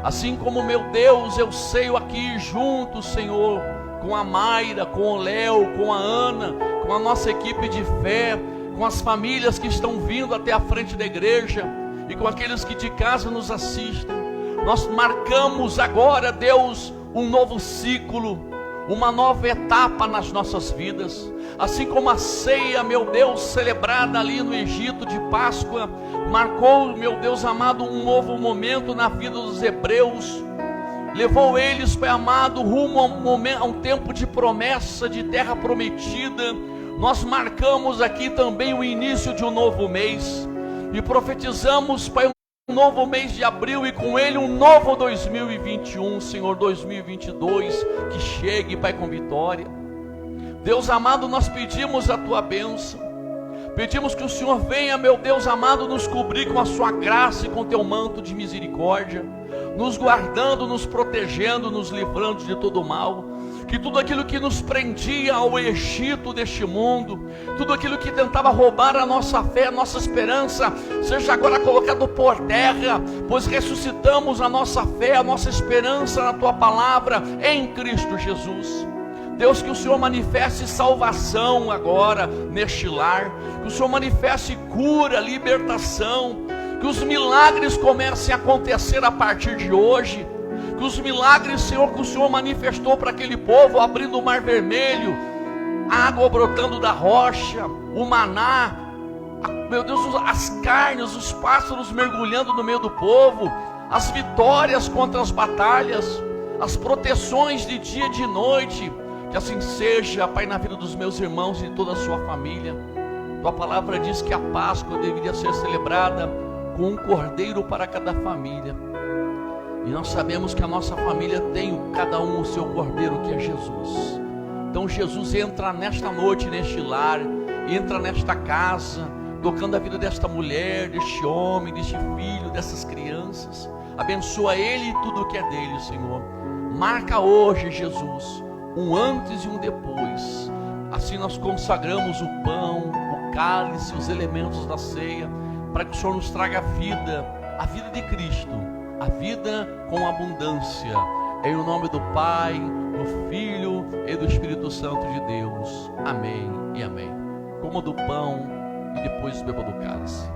Assim como, meu Deus, eu ceio aqui junto, Senhor, com a Mayra, com o Léo, com a Ana, com a nossa equipe de fé, com as famílias que estão vindo até a frente da igreja, e com aqueles que de casa nos assistem. Nós marcamos agora, Deus, um novo ciclo, uma nova etapa nas nossas vidas. Assim como a ceia, meu Deus, celebrada ali no Egito de Páscoa, marcou, meu Deus amado, um novo momento na vida dos hebreus, levou eles, Pai amado, rumo a um tempo de promessa, de terra prometida. Nós marcamos aqui também o início de um novo mês, e profetizamos, Pai, um novo mês de abril, e com ele um novo 2021, Senhor, 2022, que chegue, Pai, com vitória. Deus amado, nós pedimos a tua bênção, pedimos que o Senhor venha, meu Deus amado, nos cobrir com a sua graça e com o teu manto de misericórdia, nos guardando, nos protegendo, nos livrando de todo o mal. Que tudo aquilo que nos prendia ao Egito deste mundo, tudo aquilo que tentava roubar a nossa fé, a nossa esperança, seja agora colocado por terra, pois ressuscitamos a nossa fé, a nossa esperança na tua palavra, em Cristo Jesus. Deus, que o Senhor manifeste salvação agora neste lar, que o Senhor manifeste cura, libertação, que os milagres comecem a acontecer a partir de hoje, que os milagres, Senhor, que o Senhor manifestou para aquele povo, abrindo o mar vermelho, a água brotando da rocha, o maná, meu Deus, as carnes, os pássaros mergulhando no meio do povo, as vitórias contra as batalhas, as proteções de dia e de noite. Que assim seja, Pai, na vida dos meus irmãos e de toda a sua família. Tua palavra diz que a Páscoa deveria ser celebrada com um cordeiro para cada família. E nós sabemos que a nossa família tem cada um o seu cordeiro, que é Jesus. Então Jesus entra nesta noite, neste lar, entra nesta casa, tocando a vida desta mulher, deste homem, deste filho, dessas crianças. Abençoa ele e tudo o que é dele, Senhor. Marca hoje, Jesus, um antes e um depois. Assim nós consagramos o pão, o cálice, os elementos da ceia, para que o Senhor nos traga a vida de Cristo, a vida com abundância. Em o nome do Pai, do Filho e do Espírito Santo de Deus. Amém e amém. Coma do pão e depois beba do cálice.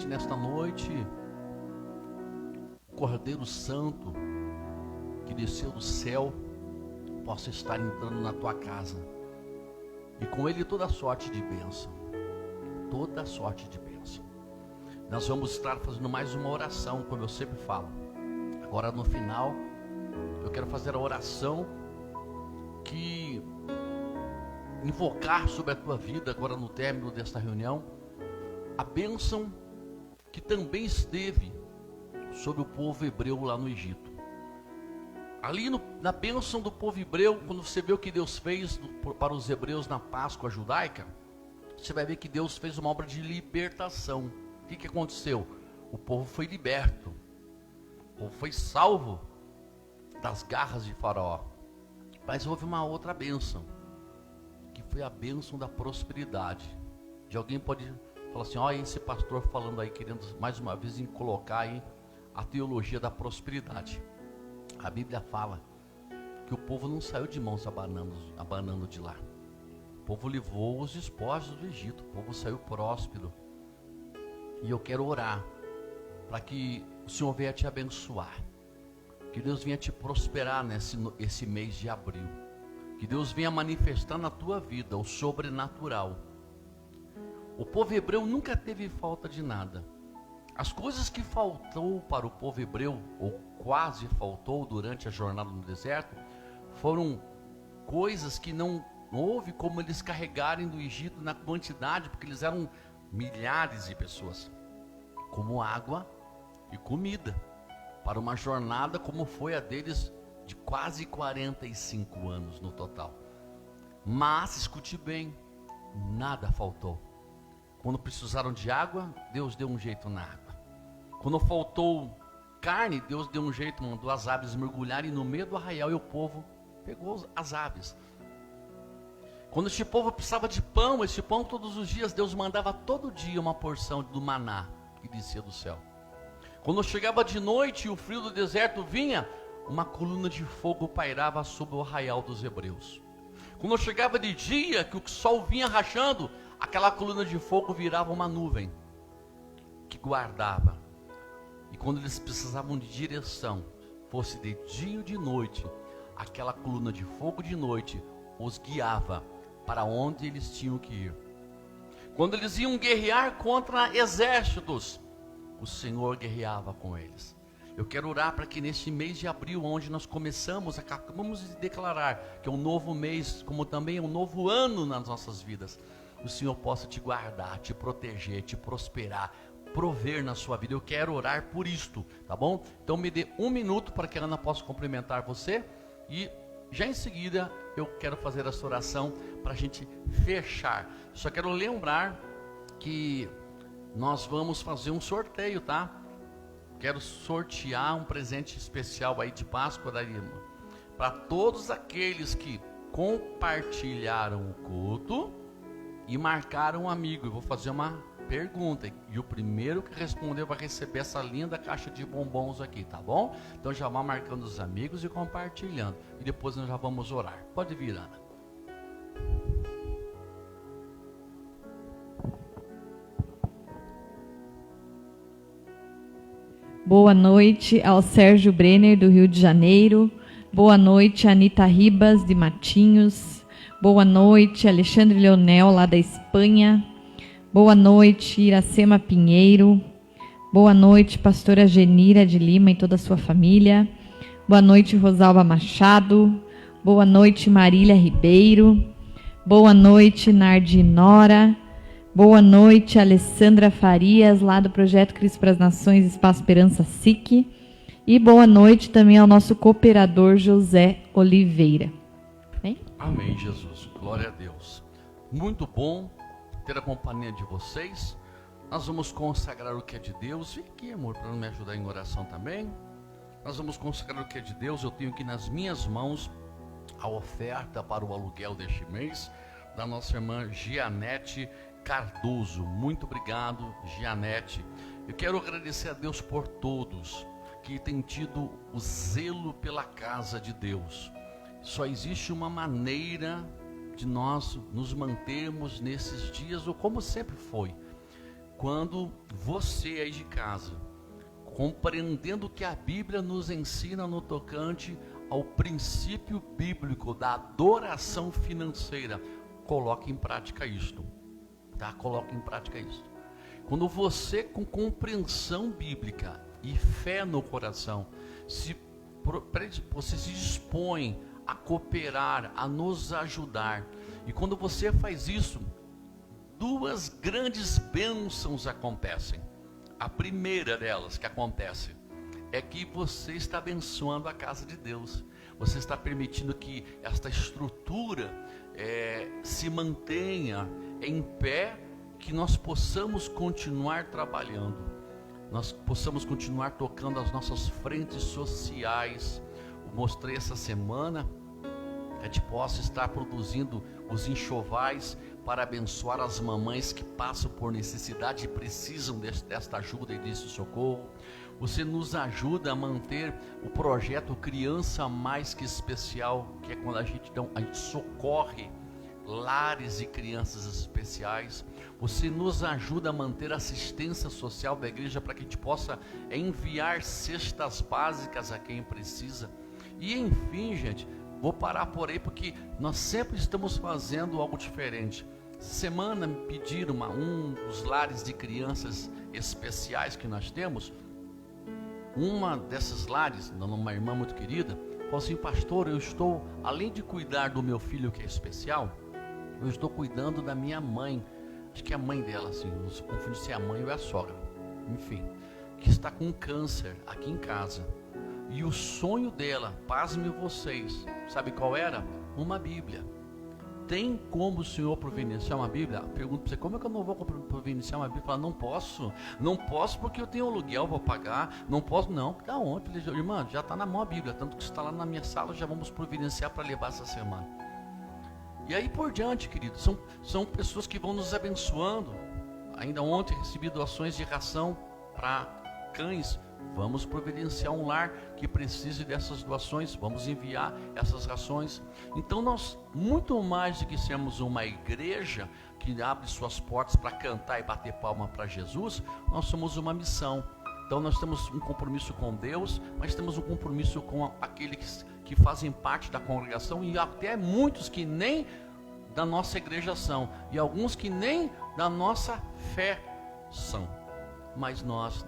Nesta noite, o Cordeiro Santo que desceu do céu possa estar entrando na tua casa, e com ele toda sorte de bênção, toda sorte de bênção. Nós vamos estar fazendo mais uma oração, como eu sempre falo. Agora no final, eu quero fazer a oração que invocar sobre a tua vida, agora no término desta reunião, a bênção que também esteve sobre o povo hebreu lá no Egito. Ali na bênção do povo hebreu, quando você vê o que Deus fez para os hebreus na Páscoa judaica, você vai ver que Deus fez uma obra de libertação. O que aconteceu? O povo foi liberto, o povo foi salvo das garras de Faraó. Mas houve uma outra bênção, que foi a bênção da prosperidade. De alguém pode falar assim: olha esse pastor falando aí, querendo mais uma vez colocar aí a teologia da prosperidade. A Bíblia fala que o povo não saiu de mãos abanando de lá. O povo levou os despojos do Egito, o povo saiu próspero. E eu quero orar para que o Senhor venha te abençoar, que Deus venha te prosperar esse mês de abril, que Deus venha manifestar na tua vida o sobrenatural. O povo hebreu nunca teve falta de nada. As coisas que faltou para o povo hebreu, ou quase faltou durante a jornada no deserto, foram coisas que não houve como eles carregarem do Egito na quantidade, porque eles eram milhares de pessoas, como água e comida, para uma jornada como foi a deles de quase 45 anos no total. Mas, escute bem, nada faltou. Quando precisaram de água, Deus deu um jeito na água. Quando faltou carne, Deus deu um jeito, mandou as aves mergulharem no meio do arraial e o povo pegou as aves. Quando este povo precisava de pão, esse pão todos os dias, Deus mandava todo dia uma porção do maná que descia do céu. Quando chegava de noite e o frio do deserto vinha, uma coluna de fogo pairava sobre o arraial dos hebreus. Quando chegava de dia, que o sol vinha rachando, aquela coluna de fogo virava uma nuvem que guardava. E quando eles precisavam de direção, fosse de dia ou de noite, aquela coluna de fogo de noite os guiava para onde eles tinham que ir. Quando eles iam guerrear contra exércitos, o Senhor guerreava com eles. Eu quero orar para que neste mês de abril, onde nós acabamos de declarar que é um novo mês, como também é um novo ano nas nossas vidas, o Senhor possa te guardar, te proteger, te prosperar, prover na sua vida. Eu quero orar por isto, tá bom? Então me dê um minuto para que a Ana possa cumprimentar você, e já em seguida eu quero fazer essa oração para a gente fechar. Só quero lembrar que nós vamos fazer um sorteio, tá? Quero sortear um presente especial aí de Páscoa da Irmã, para todos aqueles que compartilharam o culto e marcar um amigo. Eu vou fazer uma pergunta e o primeiro que responder vai receber essa linda caixa de bombons aqui, tá bom? Então já vá marcando os amigos e compartilhando. E depois nós já vamos orar. Pode vir, Ana. Boa noite ao Sérgio Brenner, do Rio de Janeiro. Boa noite, Anita Ribas, de Matinhos. Boa noite, Alexandre Leonel, lá da Espanha. Boa noite, Iracema Pinheiro. Boa noite, pastora Genira de Lima e toda a sua família. Boa noite, Rosalba Machado. Boa noite, Marília Ribeiro. Boa noite, Nardi Nora. Boa noite, Alessandra Farias, lá do Projeto Cristo para as Nações, Espaço Esperança SIC. E boa noite também ao nosso cooperador José Oliveira. Bem? Amém, Jesus. Glória a Deus. Muito bom ter a companhia de vocês. Nós vamos consagrar o que é de Deus. Vem aqui, amor, para me ajudar em oração também. Nós vamos consagrar o que é de Deus. Eu tenho aqui nas minhas mãos a oferta para o aluguel deste mês da nossa irmã Gianete Cardoso. Muito obrigado, Gianete. Eu quero agradecer a Deus por todos que têm tido o zelo pela casa de Deus. Só existe uma maneira de nós nos mantermos nesses dias, ou como sempre foi, quando você aí de casa, compreendendo o que a Bíblia nos ensina no tocante ao princípio bíblico da adoração financeira, coloque em prática isto. Tá? Coloque em prática isso. Quando você, com compreensão bíblica e fé no coração, você se dispõe a cooperar, a nos ajudar, e quando você faz isso, duas grandes bênçãos acontecem. A primeira delas que acontece é que você está abençoando a casa de Deus. Você está permitindo que esta estrutura se mantenha em pé, que nós possamos continuar trabalhando, nós possamos continuar tocando as nossas frentes sociais. Eu mostrei essa semana que a gente possa estar produzindo os enxovais para abençoar as mamães que passam por necessidade e precisam desta ajuda e desse socorro. Você nos ajuda a manter o projeto Criança Mais Que Especial, que é quando a gente socorre lares e crianças especiais. Você nos ajuda a manter a assistência social da igreja para que a gente possa enviar cestas básicas a quem precisa. E enfim, gente, vou parar por aí porque nós sempre estamos fazendo algo diferente. Essa semana me pediram um dos lares de crianças especiais que nós temos. Uma dessas lares, uma irmã muito querida, falou assim: pastor, eu estou, além de cuidar do meu filho que é especial, eu estou cuidando da minha mãe, acho que é a mãe dela, assim, não se confunde se é a mãe ou é a sogra, enfim, que está com câncer aqui em casa. E o sonho dela, pasmem vocês, sabe qual era? Uma Bíblia. Tem como o senhor providenciar uma Bíblia? Pergunto para você, como é que eu não vou providenciar uma Bíblia? Fala, não posso porque eu tenho aluguel, vou pagar, não posso, não, da onde? Irmã, já está na mão a Bíblia, tanto que está lá na minha sala, já vamos providenciar para levar essa semana. E aí por diante, queridos, são pessoas que vão nos abençoando. Ainda ontem recebi doações de ração para cães. Vamos providenciar um lar que precise dessas doações, vamos enviar essas rações. Então nós, muito mais do que sermos uma igreja que abre suas portas para cantar e bater palma para Jesus, nós somos uma missão. Então nós temos um compromisso com Deus, mas temos um compromisso com aqueles que fazem parte da congregação, e até muitos que nem da nossa igreja são, e alguns que nem da nossa fé são. Mas nós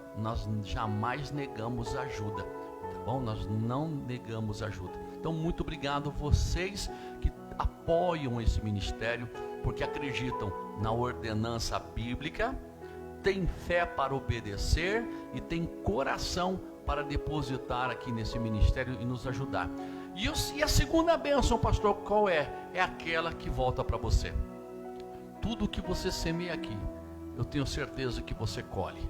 jamais negamos ajuda, tá bom? Nós não negamos ajuda. Então, muito obrigado a vocês que apoiam esse ministério, porque acreditam na ordenança bíblica, têm fé para obedecer e têm coração para depositar aqui nesse ministério e nos ajudar. E a segunda bênção, pastor, qual é? É aquela que volta para você. Tudo que você semeia aqui, eu tenho certeza que você colhe.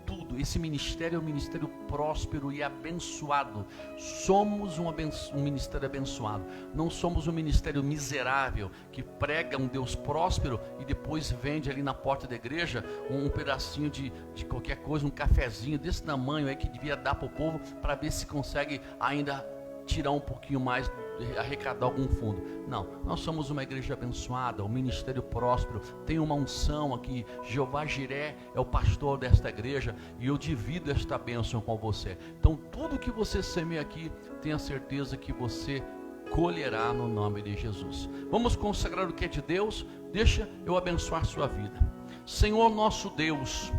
tudo, esse ministério é um ministério próspero e abençoado. Somos um ministério abençoado. Não somos um ministério miserável que prega um Deus próspero e depois vende ali na porta da igreja um pedacinho de qualquer coisa, um cafezinho desse tamanho aí que devia dar para o povo, para ver se consegue ainda tirar um pouquinho mais, arrecadar algum fundo. Não, nós somos uma igreja abençoada, um ministério próspero, tem uma unção aqui. Jeová Jiré é o pastor desta igreja e eu divido esta bênção com você. Então tudo que você semeia aqui, tenha certeza que você colherá no nome de Jesus. Vamos consagrar o que é de Deus. Deixa eu abençoar sua vida. Senhor nosso Deus,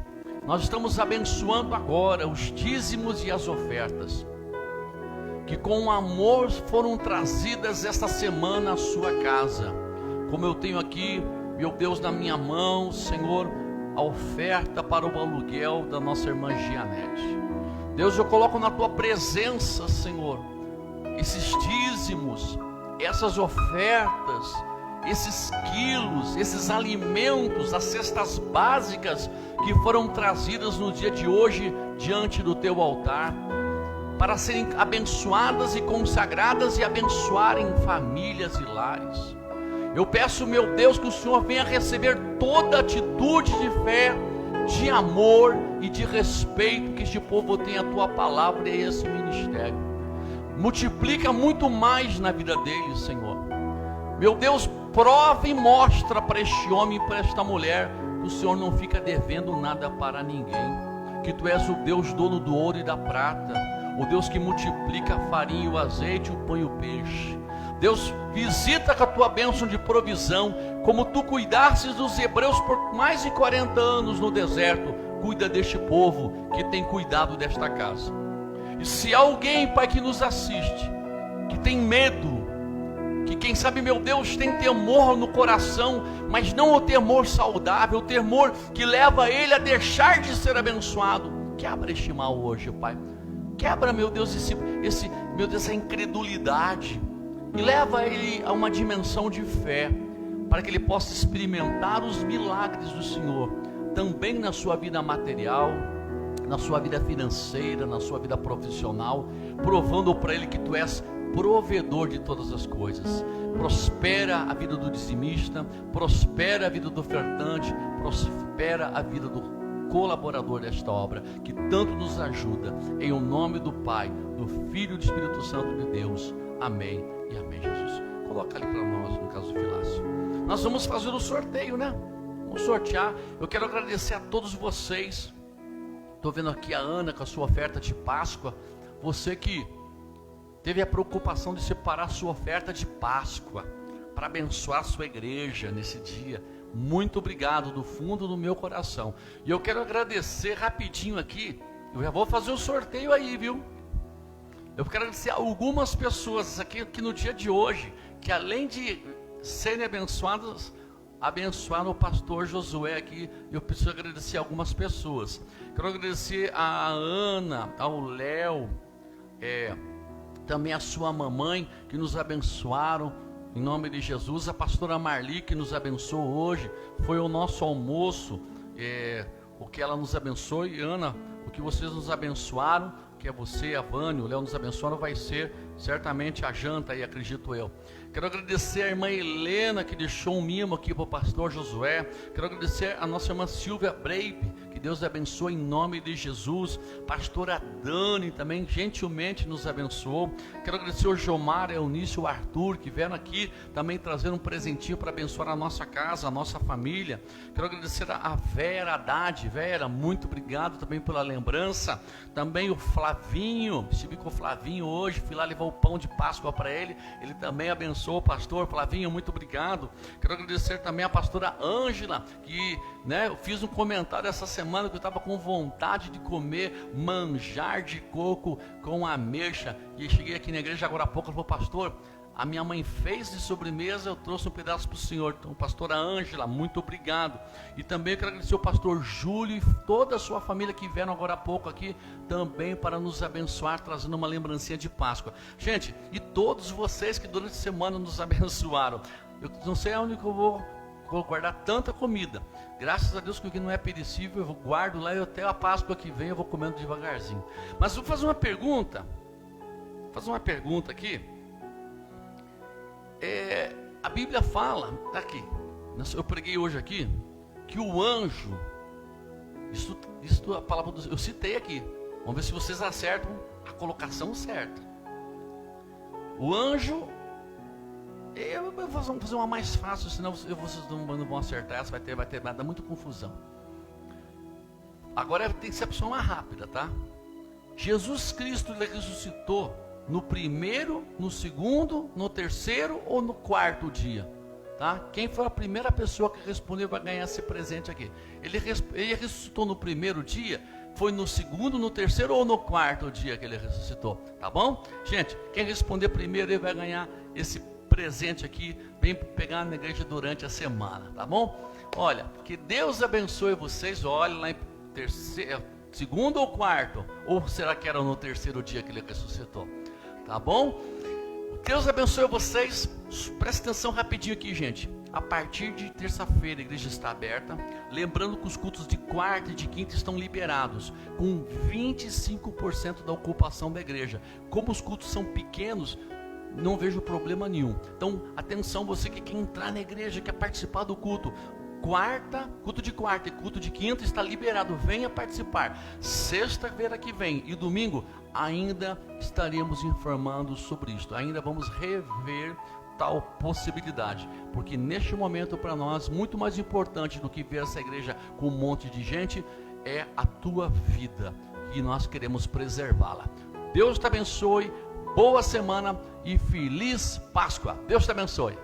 nós estamos abençoando agora os dízimos e as ofertas que com amor foram trazidas esta semana à sua casa. Como eu tenho aqui, meu Deus, na minha mão, Senhor, a oferta para o aluguel da nossa irmã Gianete. Deus, eu coloco na tua presença, Senhor, esses dízimos, essas ofertas, esses quilos, esses alimentos, as cestas básicas que foram trazidas no dia de hoje diante do teu altar, para serem abençoadas e consagradas e abençoarem famílias e lares. Eu peço, meu Deus, que o Senhor venha receber toda atitude de fé, de amor e de respeito que este povo tem a tua palavra e esse ministério. Multiplica muito mais na vida deles, Senhor. Meu Deus, prova e mostra para este homem e para esta mulher que o Senhor não fica devendo nada para ninguém, que tu és o Deus dono do ouro e da prata, o Deus que multiplica a farinha, o azeite, o pão e o peixe. Deus, visita com a tua bênção de provisão, como tu cuidastes dos hebreus por mais de 40 anos no deserto. Cuida deste povo que tem cuidado desta casa. E se há alguém, Pai, que nos assiste, que tem medo, que quem sabe, meu Deus, tem temor no coração, mas não o temor saudável, o temor que leva ele a deixar de ser abençoado, quebra este mal hoje, Pai. Quebra, meu Deus, meu Deus, essa incredulidade e leva ele a uma dimensão de fé, para que ele possa experimentar os milagres do Senhor, também na sua vida material, na sua vida financeira, na sua vida profissional, provando para ele que tu és provedor de todas as coisas. Prospera a vida do dizimista, prospera a vida do ofertante, prospera a vida do colaborador desta obra, que tanto nos ajuda, em o nome do Pai, do Filho e do Espírito Santo de Deus. Amém e amém, Jesus. Coloca ali para nós, no caso do Filácio. Nós vamos fazer o sorteio, né? Vamos sortear. Eu quero agradecer a todos vocês. Estou vendo aqui a Ana com a sua oferta de Páscoa. Você que teve a preocupação de separar a sua oferta de Páscoa para abençoar a sua igreja nesse dia. Muito obrigado do fundo do meu coração. E eu quero agradecer rapidinho aqui. Eu já vou fazer o sorteio aí, viu? Eu quero agradecer a algumas pessoas aqui que no dia de hoje, que além de serem abençoadas, abençoaram o pastor Josué aqui. Eu preciso agradecer a algumas pessoas. Quero agradecer a Ana, ao Léo, também a sua mamãe, que nos abençoaram. Em nome de Jesus, a pastora Marli, que nos abençoou hoje, foi o nosso almoço, o que ela nos abençoou. E Ana, o que vocês nos abençoaram, que é você, a Vânia, o Léo nos abençoaram, vai ser certamente a janta aí, acredito eu. Quero agradecer a irmã Helena, que deixou um mimo aqui para o pastor Josué. Quero agradecer a nossa irmã Silvia Breipe, que Deus abençoe em nome de Jesus. Pastora Dani também gentilmente nos abençoou. Quero agradecer o Gilmar, a Eunice e o Arthur, que vieram aqui também trazer um presentinho para abençoar a nossa casa, a nossa família. Quero agradecer a Vera Haddad. Vera, muito obrigado também pela lembrança. Também o Flavinho, estive com o Flavinho hoje, fui lá levar o pão de Páscoa para ele. Ele também abençoou o pastor. Flavinho, muito obrigado. Quero agradecer também a pastora Ângela, que eu fiz um comentário essa semana que eu estava com vontade de comer manjar de coco com ameixa, e cheguei aqui na igreja agora há pouco. Ela falou: pastor, a minha mãe fez de sobremesa, eu trouxe um pedaço para o senhor. Então, pastora Ângela, muito obrigado. E também eu quero agradecer o pastor Júlio e toda a sua família que vieram agora há pouco aqui também para nos abençoar, trazendo uma lembrancinha de Páscoa. Gente, e todos vocês que durante a semana nos abençoaram. Eu não sei aonde que eu vou guardar tanta comida. Graças a Deus que o que não é perecível, eu guardo lá e até a Páscoa que vem eu vou comendo devagarzinho. Mas vou fazer uma pergunta. Aqui. A Bíblia fala, tá aqui, eu preguei hoje aqui, que o anjo, isso a palavra eu citei aqui. Vamos ver se vocês acertam a colocação certa. O anjo, eu vou fazer uma mais fácil, senão vocês não vão acertar, essa vai dar muita confusão. Agora tem que ser a pessoa mais rápida, tá? Jesus Cristo, ele ressuscitou no primeiro, no segundo, no terceiro ou no quarto dia? Tá? Quem foi a primeira pessoa que respondeu vai ganhar esse presente aqui. Ele ressuscitou no primeiro dia, foi no segundo, no terceiro ou no quarto dia que ele ressuscitou? Tá bom? Gente, quem responder primeiro ele vai ganhar esse presente aqui. Vem pegar na igreja durante a semana, tá bom? Olha, que Deus abençoe vocês. Olha lá em terceiro, segundo ou quarto? Ou será que era no terceiro dia que ele ressuscitou? Tá bom? Deus abençoe vocês. Presta atenção rapidinho aqui, gente. A partir de terça-feira a igreja está aberta. Lembrando que os cultos de quarta e de quinta estão liberados, com 25% da ocupação da igreja. Como os cultos são pequenos, não vejo problema nenhum. Então, atenção, você que quer entrar na igreja, quer participar do culto. Culto de quarta e culto de quinta está liberado, venha participar. Sexta-feira que vem e domingo ainda estaremos informando sobre isto. Ainda vamos rever tal possibilidade, porque neste momento para nós, muito mais importante do que ver essa igreja com um monte de gente, é a tua vida, e nós queremos preservá-la. Deus te abençoe, boa semana e feliz Páscoa. Deus te abençoe.